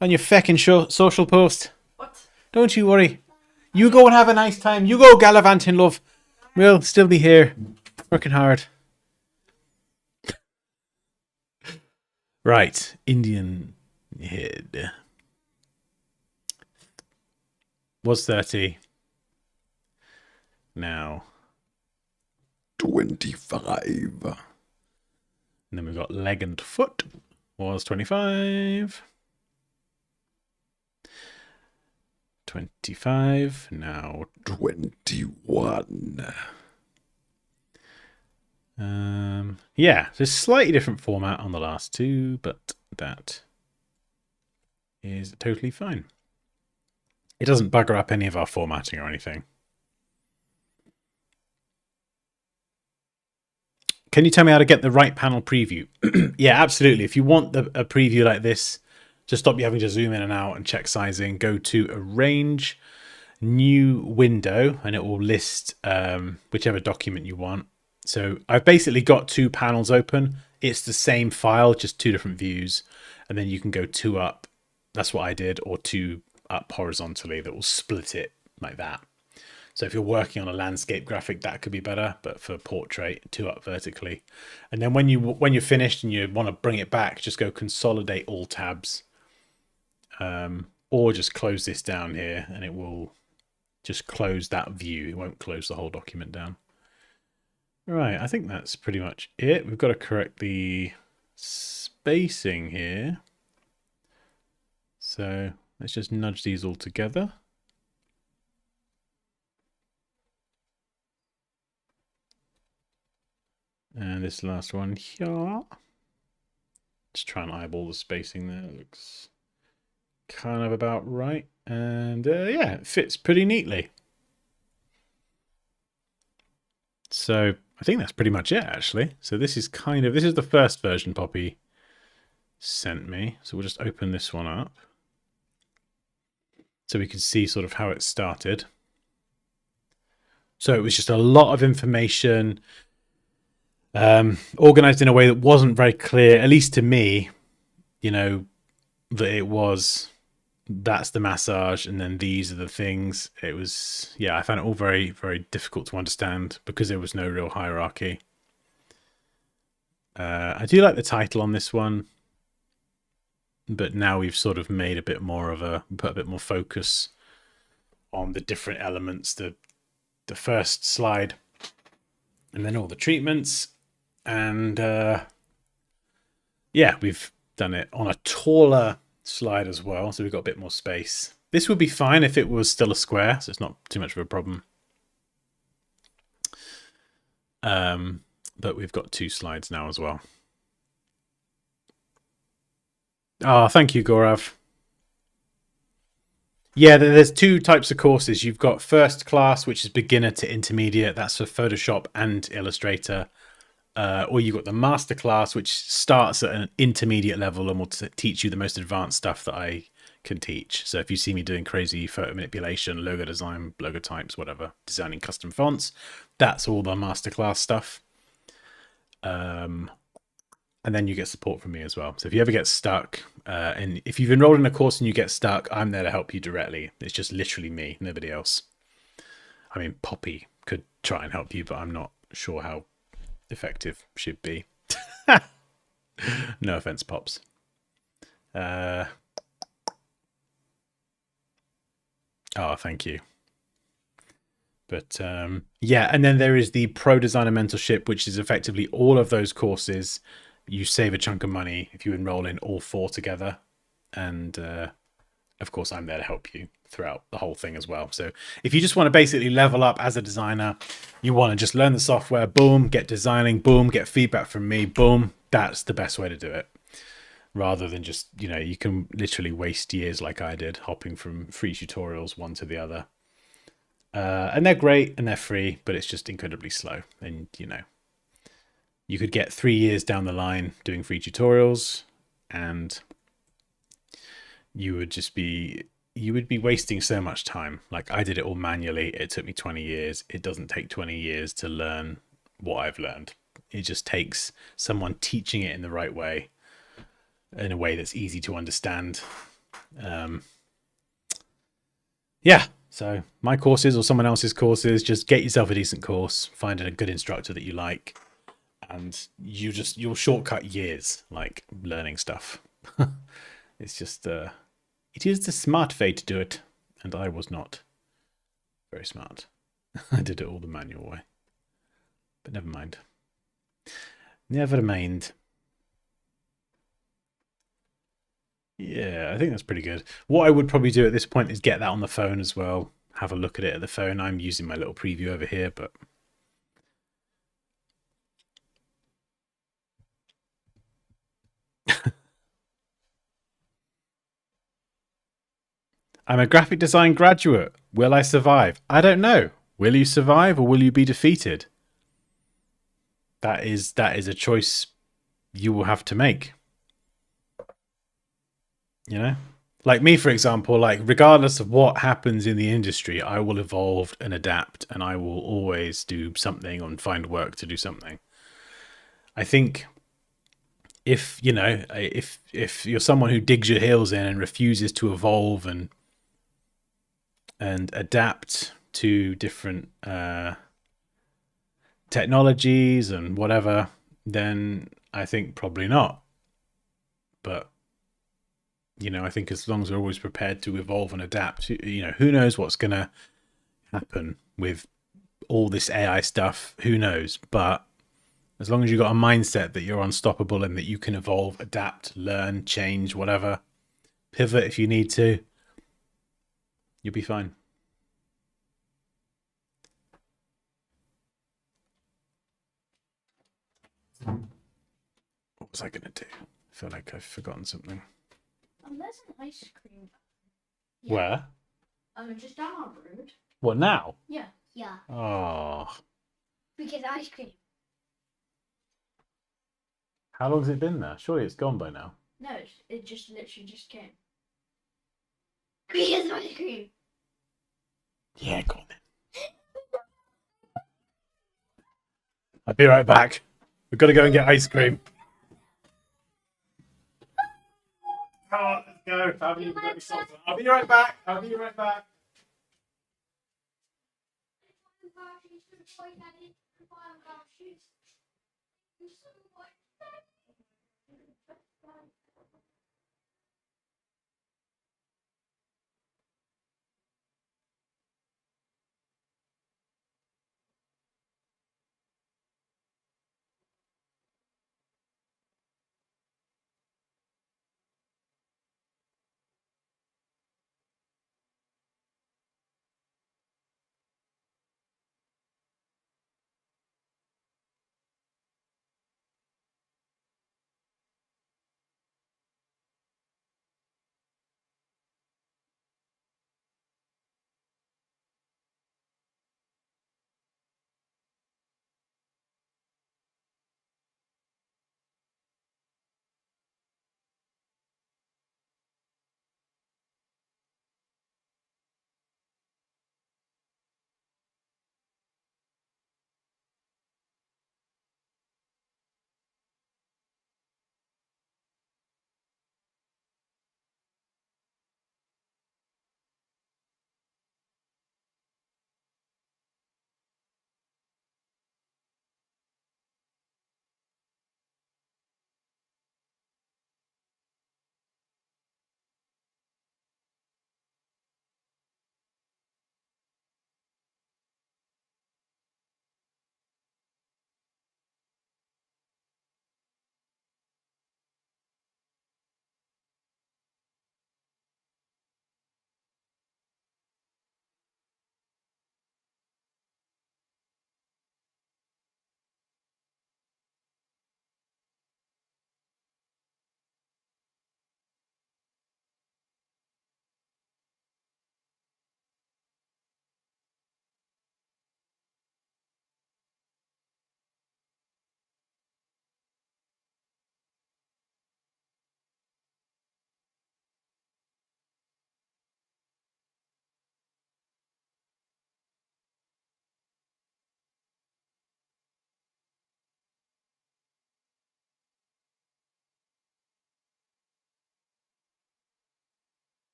on your feckin' social post. What? Don't you worry. You go and have a nice time. You go gallivanting, love. We'll still be here. Working hard. Right. Indian head. Was 30. Now 25. And then we've got leg and foot. Was 25. 25. Now 21. Yeah, there's slightly different format on the last two, but that is totally fine. It doesn't bugger up any of our formatting or anything. Can you tell me how to get the right panel preview? Yeah, absolutely. If you want a preview like this, just stop you having to zoom in and out and check sizing. Go to Arrange, New Window, and it will list whichever document you want. So I've basically got two panels open. It's the same file, just two different views. And then you can go two up. That's what I did, or two up horizontally that will split it like that. So if you're working on a landscape graphic, that could be better, but for portrait, two up vertically. And then when you're finished and you want to bring it back, just go consolidate all tabs, or just close this down here, and it will just close that view. It won't close the whole document down. Right, I think that's pretty much it. We've got to correct the spacing here. So let's just nudge these all together. And this last one here. Just try and eyeball the spacing there. It looks kind of about right. And yeah, it fits pretty neatly. So I think that's pretty much it, actually. So this is the first version Poppy sent me. So we'll just open this one up so we can see sort of how it started. So it was just a lot of information organized in a way that wasn't very clear, at least to me, you know, that it was, that's the massage and then these are the things. It was, yeah, I found it all very, very difficult to understand because there was no real hierarchy. I do like the title on this one, but now we've sort of made a bit more of put a bit more focus on the different elements, the first slide and then all the treatments. And yeah, we've done it on a taller slide as well, so we've got a bit more space. This would be fine if it was still a square, so it's not too much of a problem. But we've got two slides now as well. Oh, thank you, Gaurav. Yeah, there's two types of courses. You've got first class, which is beginner to intermediate. That's for Photoshop and Illustrator. Or you've got the master class, which starts at an intermediate level and will teach you the most advanced stuff that I can teach. So if you see me doing crazy photo manipulation, logo design, logo types, whatever, designing custom fonts, that's all the master class stuff. And then you get support from me as well. So if you ever get stuck, and if you've enrolled in a course and you get stuck, I'm there to help you directly. It's just literally me, nobody else. I mean, Poppy could try and help you, but I'm not sure how effective she'd be. No offense, Pops. Oh, thank you. But yeah, and then there is the Pro Designer Mentorship, which is effectively all of those courses. You save a chunk of money if you enroll in all 4 together. And of course, I'm there to help you throughout the whole thing as well. So if you just want to basically level up as a designer, you want to just learn the software, boom, get designing, boom, get feedback from me, boom, that's the best way to do it. Rather than just, you can literally waste years like I did, hopping from free tutorials one to the other. And they're great and they're free, but it's just incredibly slow. And, you could get 3 years down the line doing free tutorials and you would be wasting so much time. Like I did it all manually. It took me 20 years. It doesn't take 20 years to learn what I've learned. It just takes someone teaching it in the right way, in a way that's easy to understand. Yeah. So my courses or someone else's courses, just get yourself a decent course, find a good instructor that you like, and you'll shortcut years like learning stuff. It's just it is the smart way to do it, and I was not very smart. I did it all the manual way. But never mind. Never mind. Yeah, I think that's pretty good. What I would probably do at this point is get that on the phone as well. Have a look at it at the phone. I'm using my little preview over here, but I'm a graphic design graduate. Will I survive? I don't know. Will you survive or will you be defeated? That is a choice you will have to make. Like me, for example, like regardless of what happens in the industry, I will evolve and adapt, and I will always do something and find work to do something. I think if you're someone who digs your heels in and refuses to evolve and adapt to different technologies and whatever, then I think probably not. But I think as long as we're always prepared to evolve and adapt, who knows what's going to happen with all this AI stuff, who knows? But as long as you've got a mindset that you're unstoppable and that you can evolve, adapt, learn, change, whatever, pivot if you need to, you'll be fine. What was I going to do? I feel like I've forgotten something. There's an ice cream. Where? Just down our road. What, now? Yeah. Yeah. Oh. We get ice cream. How long has it been there? Surely it's gone by now. No, it just literally just came. We get ice cream. Yeah, go on then. I'll be right back. We've got to go and get ice cream. Come on, let's go. I'll be right back.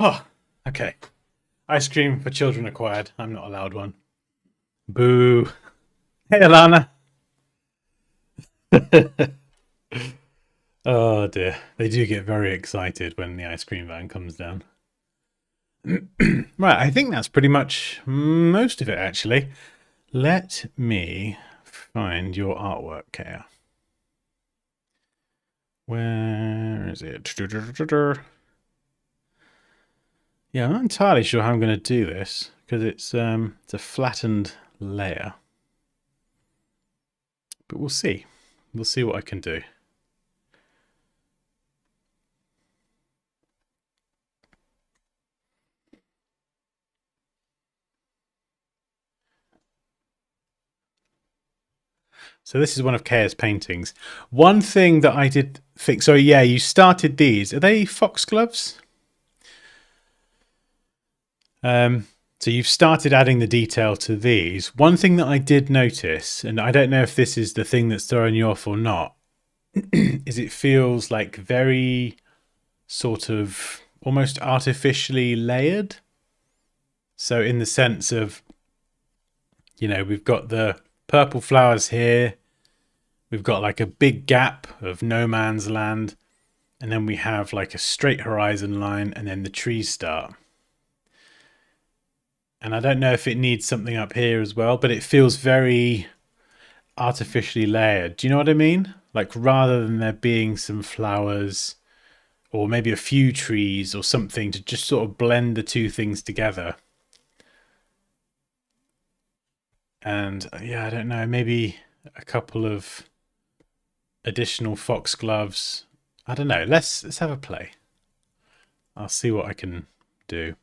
Oh, okay. Ice cream for children acquired. I'm not allowed one. Boo. Hey, Alana. Oh dear. They do get very excited when the ice cream van comes down. Right, I think that's pretty much most of it, actually. Let me find your artwork, Kaya. Where is it? Yeah, I'm not entirely sure how I'm going to do this because it's a flattened layer. But we'll see. We'll see what I can do. So this is one of Kaya's paintings. One thing that I did think, so yeah, you started these. Are they foxgloves? So you've started adding the detail to these. One thing that I did notice, and I don't know if this is the thing that's throwing you off or not, is it feels like very sort of almost artificially layered. So in the sense of, you know, we've got the purple flowers here. We've got like a big gap of no man's land. And then we have like a straight horizon line and then the trees start. And I don't know if it needs something up here as well, but it feels very artificially layered. Do you know what I mean? Like rather than there being some flowers or maybe a few trees or something to just sort of blend the two things together. And yeah, I don't know, maybe a couple of additional foxgloves. I don't know. Let's have a play. I'll see what I can do.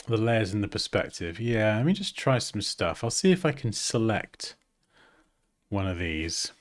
The layers and the perspective. Yeah, let me just try some stuff. I'll see if I can select one of these.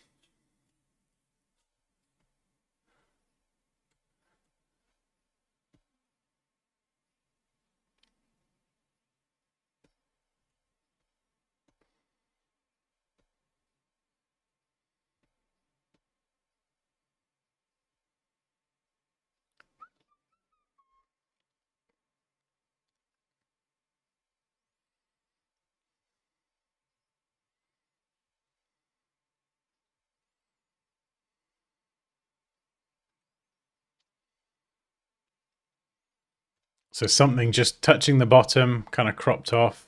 So something just touching the bottom, kind of cropped off.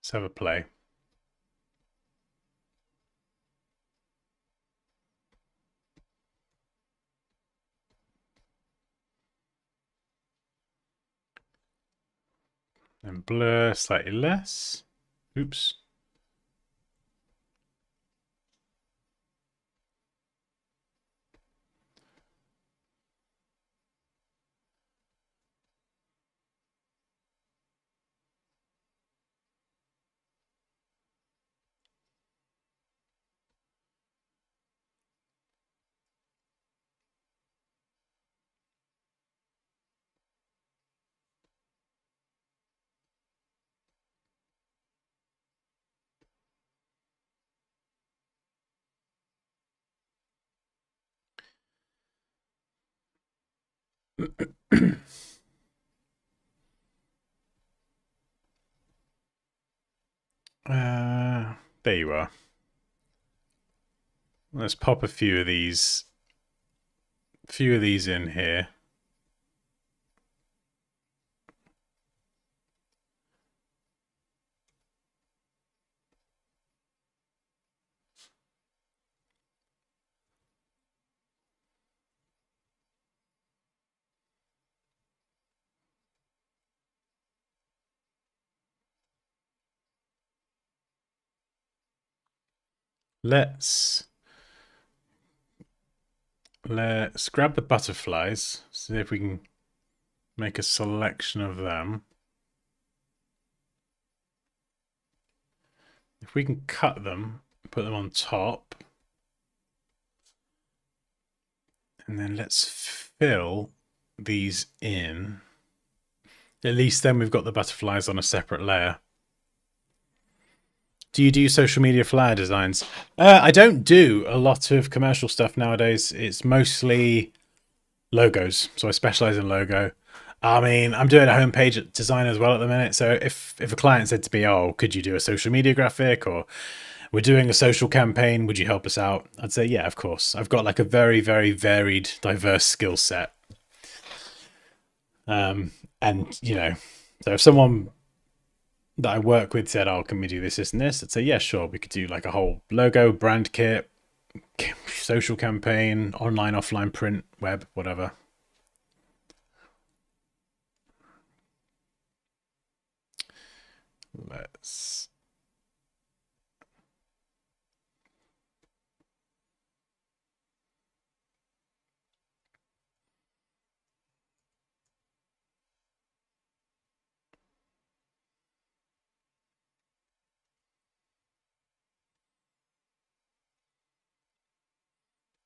Let's have a play. And blur slightly less. Oops. There you are. Let's pop a few of these in here. let's grab the butterflies, see if we can make a selection of them. If we can cut them, put them on top, and then let's fill these in. At least then we've got the butterflies on a separate layer. Do you do social media flyer designs? I don't do a lot of commercial stuff nowadays. It's mostly logos. So I specialize in logo. I mean, I'm doing a homepage design as well at the minute. So if a client said to me, oh, could you do a social media graphic, or we're doing a social campaign, would you help us out? I'd say, yeah, of course. I've got like a very, very varied, diverse skill set. And, you know, so if someone that I work with said, oh, can we do this, this, and this? I'd say, yeah, sure. We could do like a whole logo, brand kit, social campaign, online, offline, print, web, whatever. Let's...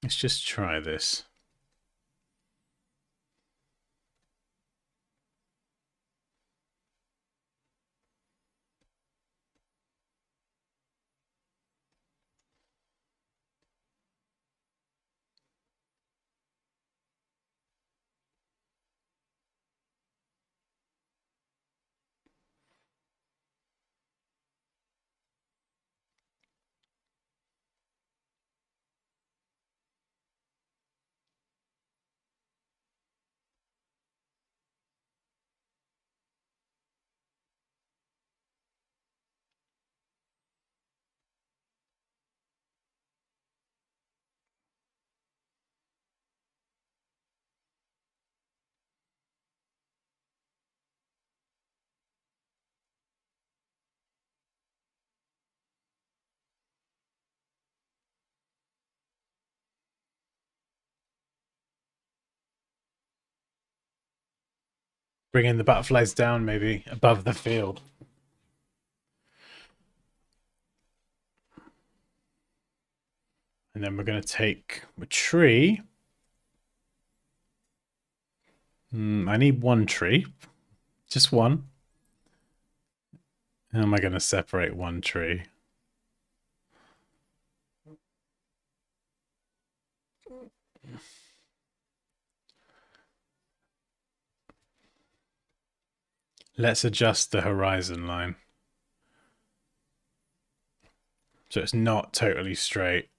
Let's just try this. Bringing the butterflies down maybe above the field. And then we're going to take a tree. I need one tree. Just one. How am I going to separate one tree? Let's adjust the horizon line. So it's not totally straight.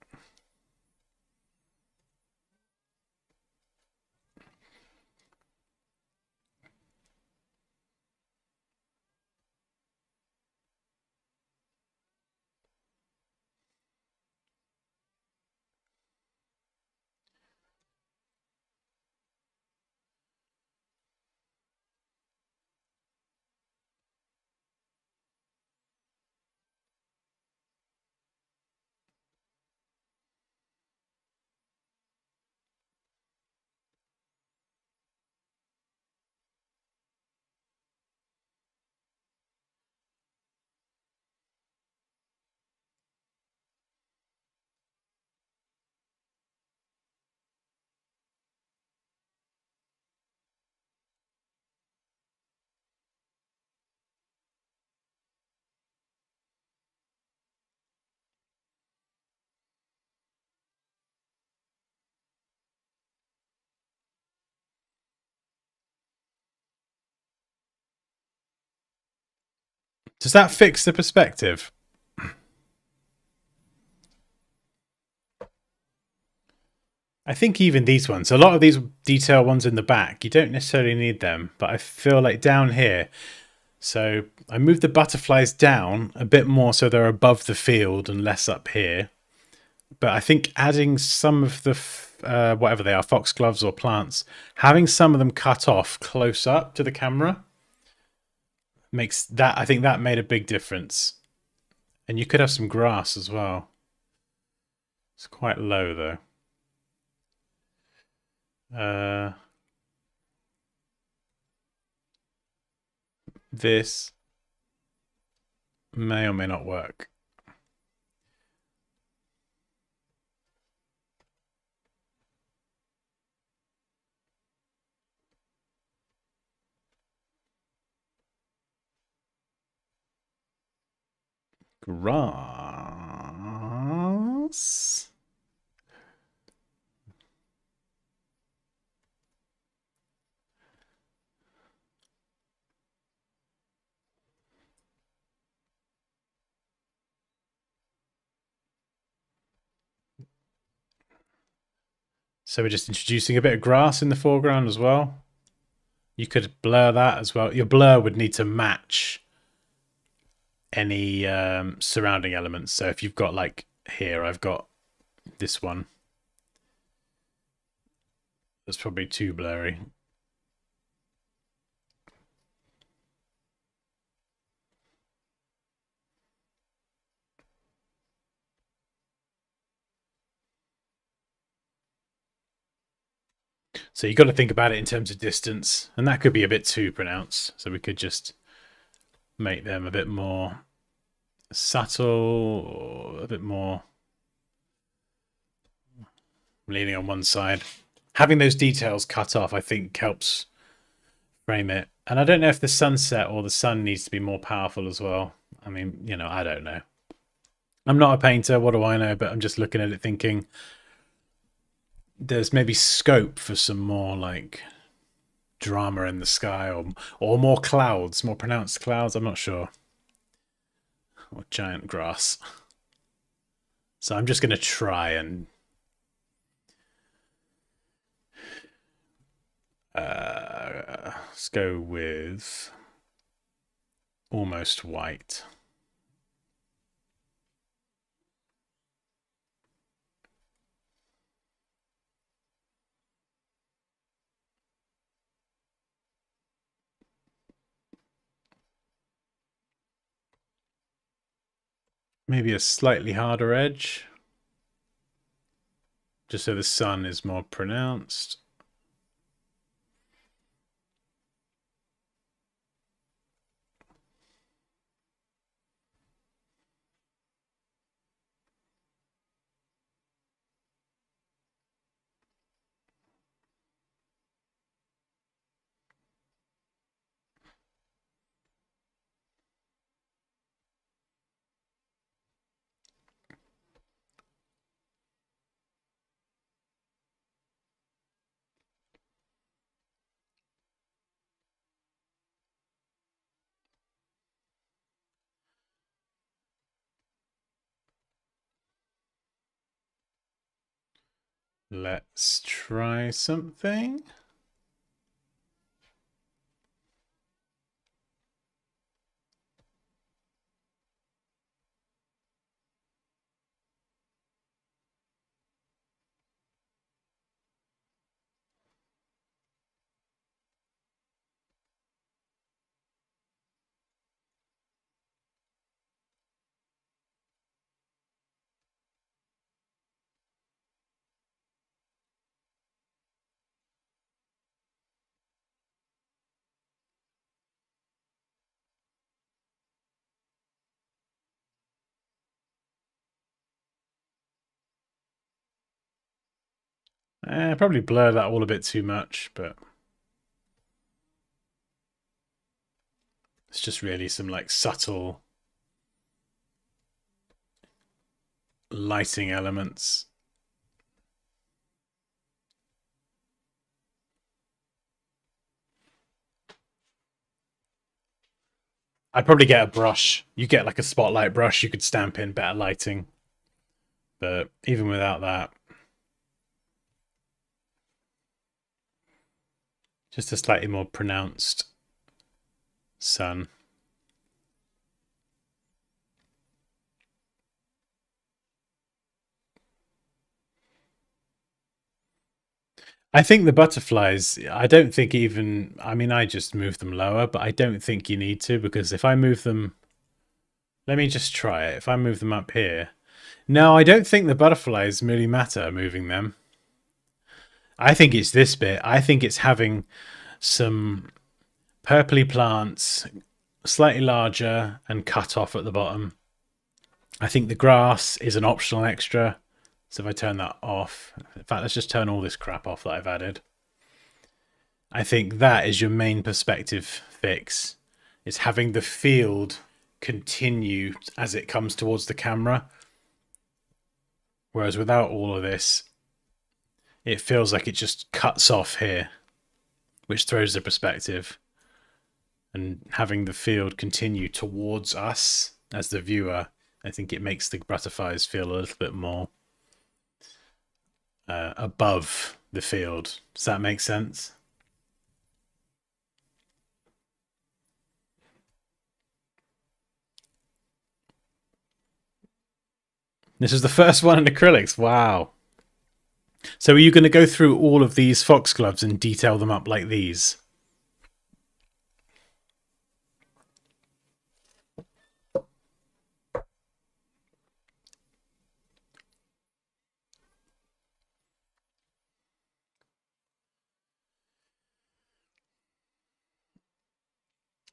Does that fix the perspective? I think even these ones, a lot of these detail ones in the back, you don't necessarily need them, but I feel like down here, so I moved the butterflies down a bit more so they're above the field and less up here. But I think adding some of the, whatever they are, foxgloves or plants, having some of them cut off close up to the camera makes that, I think that made a big difference. And you could have some grass as well. It's quite low though. This may or may not work. Grass. So we're just introducing a bit of grass in the foreground as well. You could blur that as well. Your blur would need to match any surrounding elements. So if you've got like here, I've got this one. That's probably too blurry. So you've got to think about it in terms of distance, and that could be a bit too pronounced. So we could just make them a bit more subtle, or a bit more leaning on one side. Having those details cut off, I think, helps frame it. And I don't know if the sunset or the sun needs to be more powerful as well. I mean, you know, I don't know. I'm not a painter, what do I know? But I'm just looking at it thinking there's maybe scope for some more like drama in the sky, or more clouds, more pronounced clouds. I'm not sure. Or giant grass. So I'm just going to try and let's go with almost white. Maybe a slightly harder edge, just so the sun is more pronounced. Let's try something. Probably blur that all a bit too much, but it's just really some like subtle lighting elements. I'd probably get a brush. You get like a spotlight brush, you could stamp in better lighting. But even without that, just a slightly more pronounced sun. I think the butterflies, I don't think even, I mean, I just move them lower, but I don't think you need to, because if I move them, let me just try it. If I move them up here, no, I don't think the butterflies really matter moving them. I think it's this bit. I think it's having some purpley plants, slightly larger and cut off at the bottom. I think the grass is an optional extra. So if I turn that off, in fact, let's just turn all this crap off that I've added. I think that is your main perspective fix. It's having the field continue as it comes towards the camera. Whereas without all of this, it feels like it just cuts off here, which throws the perspective. And having the field continue towards us as the viewer, I think it makes the butterflies feel a little bit more above the field. Does that make sense? This is the first one in acrylics. Wow. So are you going to go through all of these foxgloves and detail them up like these?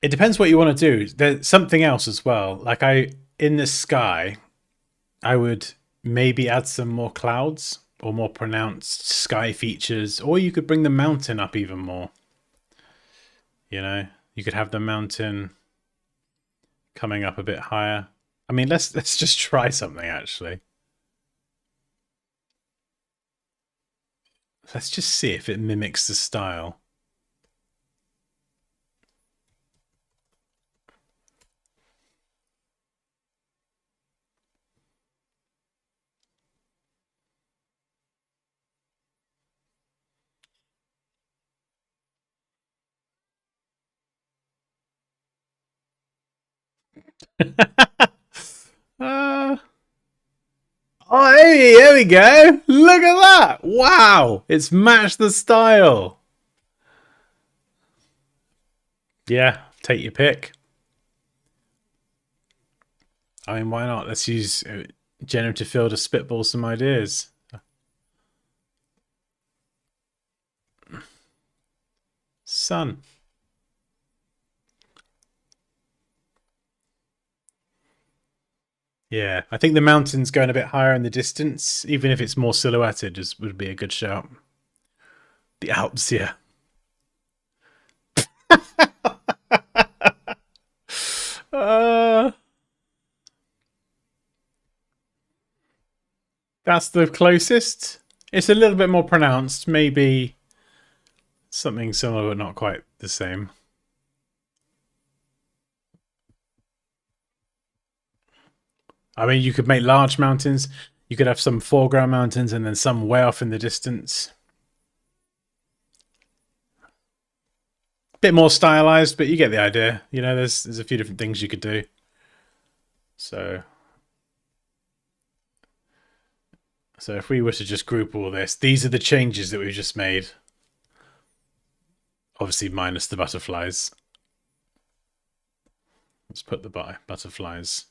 It depends what you want to do. There's something else as well. Like in the sky, I would maybe add some more clouds or more pronounced sky features, or you could bring the mountain up even more. You know, you could have the mountain coming up a bit higher. I mean, let's just try something actually. Let's just see if it mimics the style. Oh, hey, here we go. Look at that. Wow. It's matched the style. Yeah, take your pick. I mean, why not? Let's use generative fill to spitball some ideas. Sun. Yeah, I think the mountain's going a bit higher in the distance, even if it's more silhouetted, would be a good shout. The Alps, yeah. That's the closest. It's a little bit more pronounced, maybe something similar, but not quite the same. I mean, you could make large mountains. You could have some foreground mountains and then some way off in the distance. Bit more stylized, but you get the idea. You know, there's a few different things you could do. So if we were to just group all this, these are the changes that we've just made. Obviously minus the butterflies. Let's put the butterflies.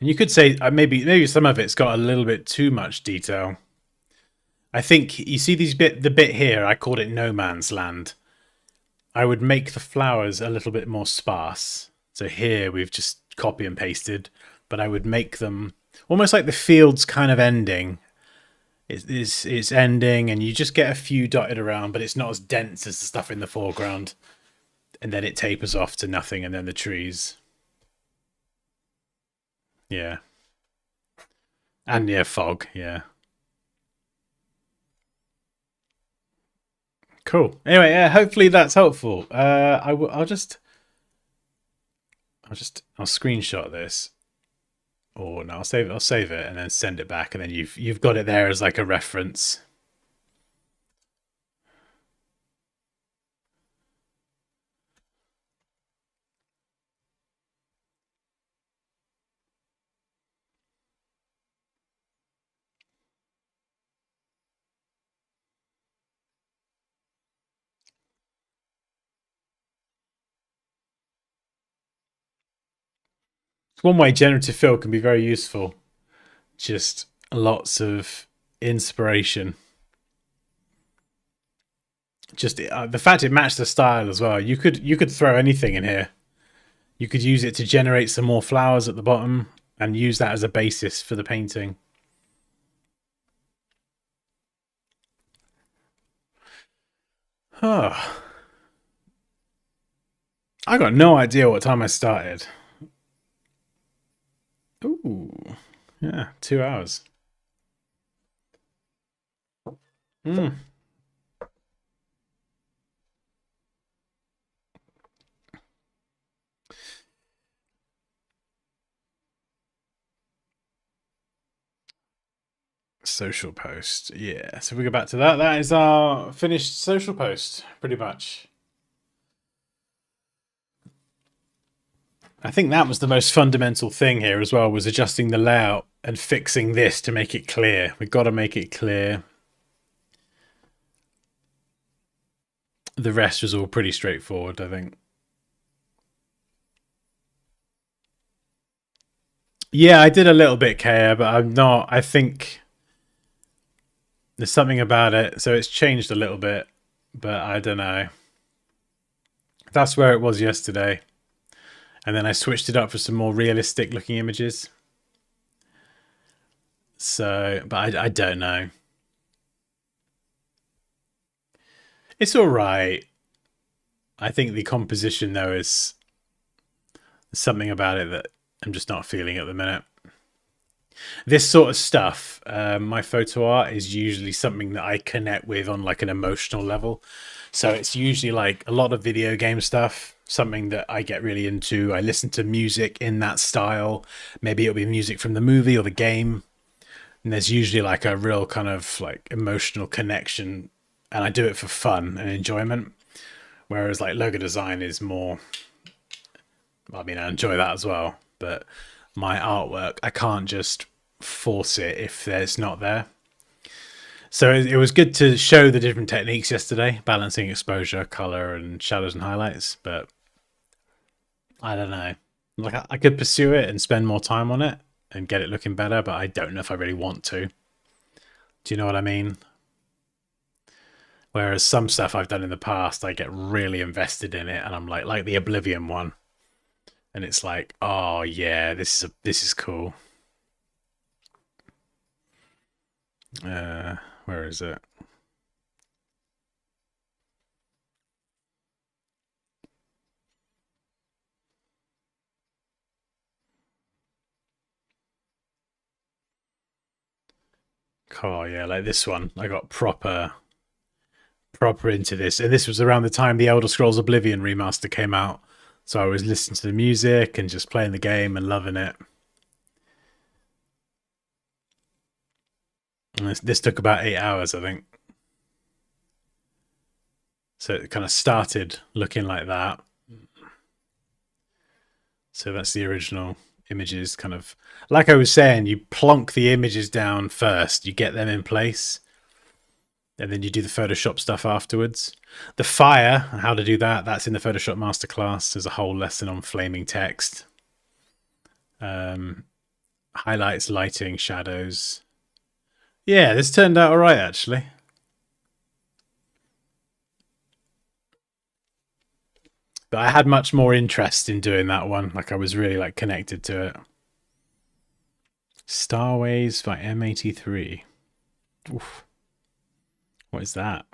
And you could say maybe some of it's got a little bit too much detail. I think you see the bit here, I called it no man's land. I would make the flowers a little bit more sparse. So here we've just copy and pasted, but I would make them almost like the field's kind of ending. It's ending and you just get a few dotted around, but it's not as dense as the stuff in the foreground. And then it tapers off to nothing and then the trees. Yeah. And yeah, fog, yeah. Cool. Anyway, yeah, hopefully that's helpful. I'll screenshot this. Or no, I'll save it and then send it back and then you've got it there as like a reference. one way generative fill can be very useful. Just lots of inspiration. Just the fact it matched the style as well. You could throw anything in here. You could use it to generate some more flowers at the bottom and use that as a basis for the painting. Oh. I got no idea what time I started. Ooh. Yeah, 2 hours. Social post. Yeah, so we go back to that. That is our finished social post, pretty much. I think that was the most fundamental thing here as well, was adjusting the layout and fixing this to make it clear. We've got to make it clear. The rest was all pretty straightforward, I think. Yeah, I did a little bit care, but I'm not. I think there's something about it. So it's changed a little bit, but I don't know. That's where it was yesterday. And then I switched it up for some more realistic looking images. So, but I don't know. It's all right. I think the composition, though, is something about it that I'm just not feeling at the minute. This sort of stuff, my photo art is usually something that I connect with on like an emotional level. So it's usually like a lot of video game stuff, something that I get really into. I listen to music in that style. Maybe it'll be music from the movie or the game. And there's usually like a real kind of like emotional connection. And I do it for fun and enjoyment. Whereas like logo design is more, I mean, I enjoy that as well. But my artwork, I can't just force it if it's not there. So it was good to show the different techniques yesterday, balancing exposure, color, and shadows and highlights. But I don't know. Like I could pursue it and spend more time on it and get it looking better, but I don't know if I really want to. Do you know what I mean? Whereas some stuff I've done in the past, I get really invested in it, and I'm like the Oblivion one, and it's like, oh yeah, this is cool. Where is it? Oh yeah, like this one. I got proper into this, and this was around the time the Elder Scrolls Oblivion remaster came out. So I was listening to the music and just playing the game and loving it. And this took about 8 hours, I think. So it kind of started looking like that. So that's the original images, kind of like I was saying, you plonk the images down first, you get them in place, and then you do the Photoshop stuff afterwards. The fire, how to do that, that's in the Photoshop Masterclass. There's a whole lesson on flaming text. Highlights, lighting, shadows. Yeah, this turned out all right, actually. But I had much more interest in doing that one. Like I was really like connected to it. Starways by M83. Oof. What is that?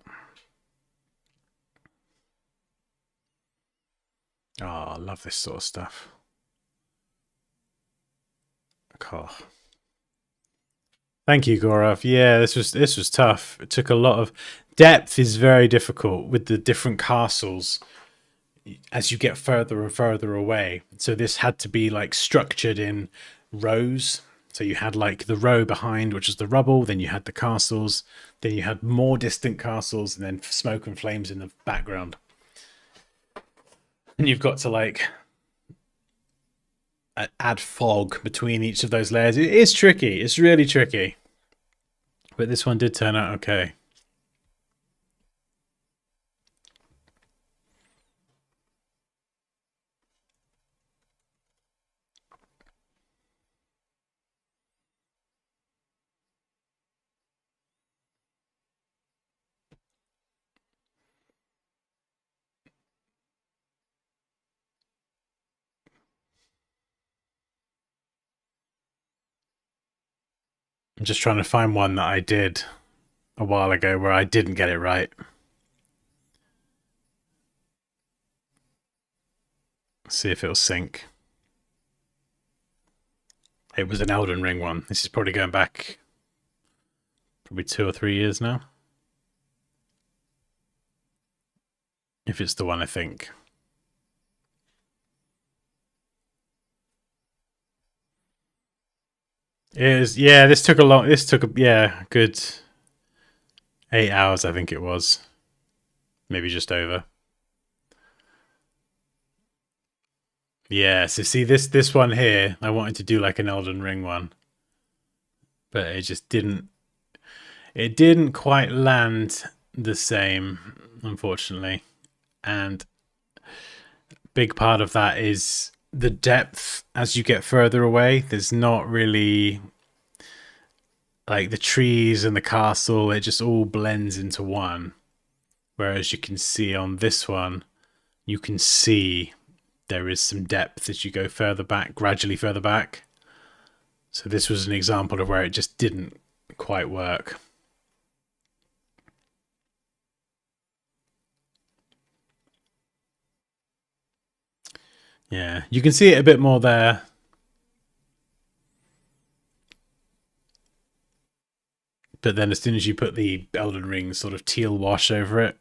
Oh, I love this sort of stuff. Oh. Thank you, Gaurav. Yeah, this was tough. It took a lot of depth. Is very difficult with the different castles as you get further and further away. So this had to be like structured in rows. So you had like the row behind, which is the rubble. Then you had the castles. Then you had more distant castles, and then smoke and flames in the background. And you've got to like add fog between each of those layers. It is tricky. It's really tricky. But this one did turn out okay. I'm just trying to find one that I did a while ago where I didn't get it right. See if it'll sync. It was an Elden Ring one. This is probably going back probably 2 or 3 years now. If it's the one I think. It is, yeah, this took a good 8 hours, I think it was. Maybe just over. Yeah, so see this one here, I wanted to do like an Elden Ring one. But it just didn't quite land the same, unfortunately. And big part of that is the depth as you get further away. There's not really like the trees and the castle, it just all blends into one. Whereas you can see on this one, you can see there is some depth as you go further back, gradually further back. So this was an example of where it just didn't quite work. Yeah, you can see it a bit more there. But then as soon as you put the Elden Ring sort of teal wash over it,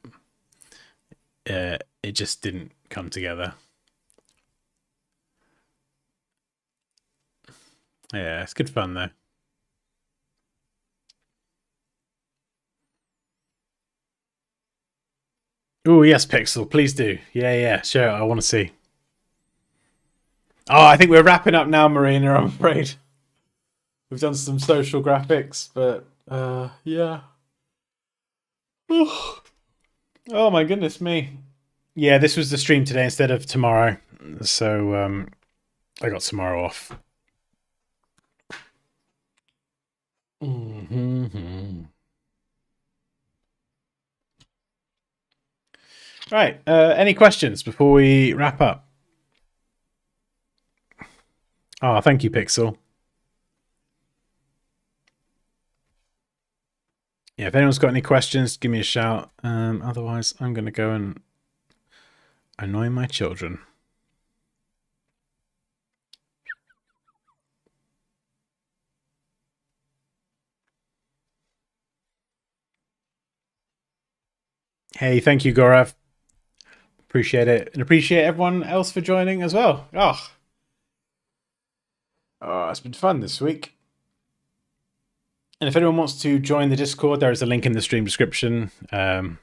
it just didn't come together. Yeah, it's good fun though. Oh yes, Pixel, please do. Yeah, sure, I want to see. Oh, I think we're wrapping up now, Marina, I'm afraid. We've done some social graphics, but yeah. Oh my goodness me. Yeah, this was the stream today instead of tomorrow. So I got tomorrow off. Right, any questions before we wrap up? Oh, thank you, Pixel. Yeah, if anyone's got any questions, give me a shout. Otherwise, I'm going to go and annoy my children. Hey, thank you, Gaurav. Appreciate it. And appreciate everyone else for joining as well. Oh, it's been fun this week. And if anyone wants to join the Discord, there is a link in the stream description. There's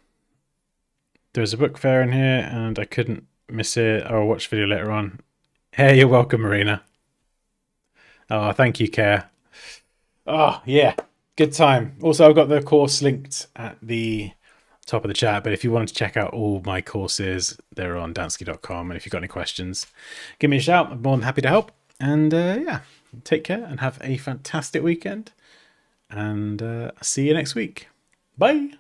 a book fair in here, and I couldn't miss it. I'll watch the video later on. Hey, you're welcome, Marina. Oh, thank you, Care. Oh, yeah. Good time. Also, I've got the course linked at the top of the chat, but if you wanted to check out all my courses, they're on Dansky.com. And if you've got any questions, give me a shout. I'm more than happy to help. And yeah, take care and have a fantastic weekend. And I'll see you next week. Bye.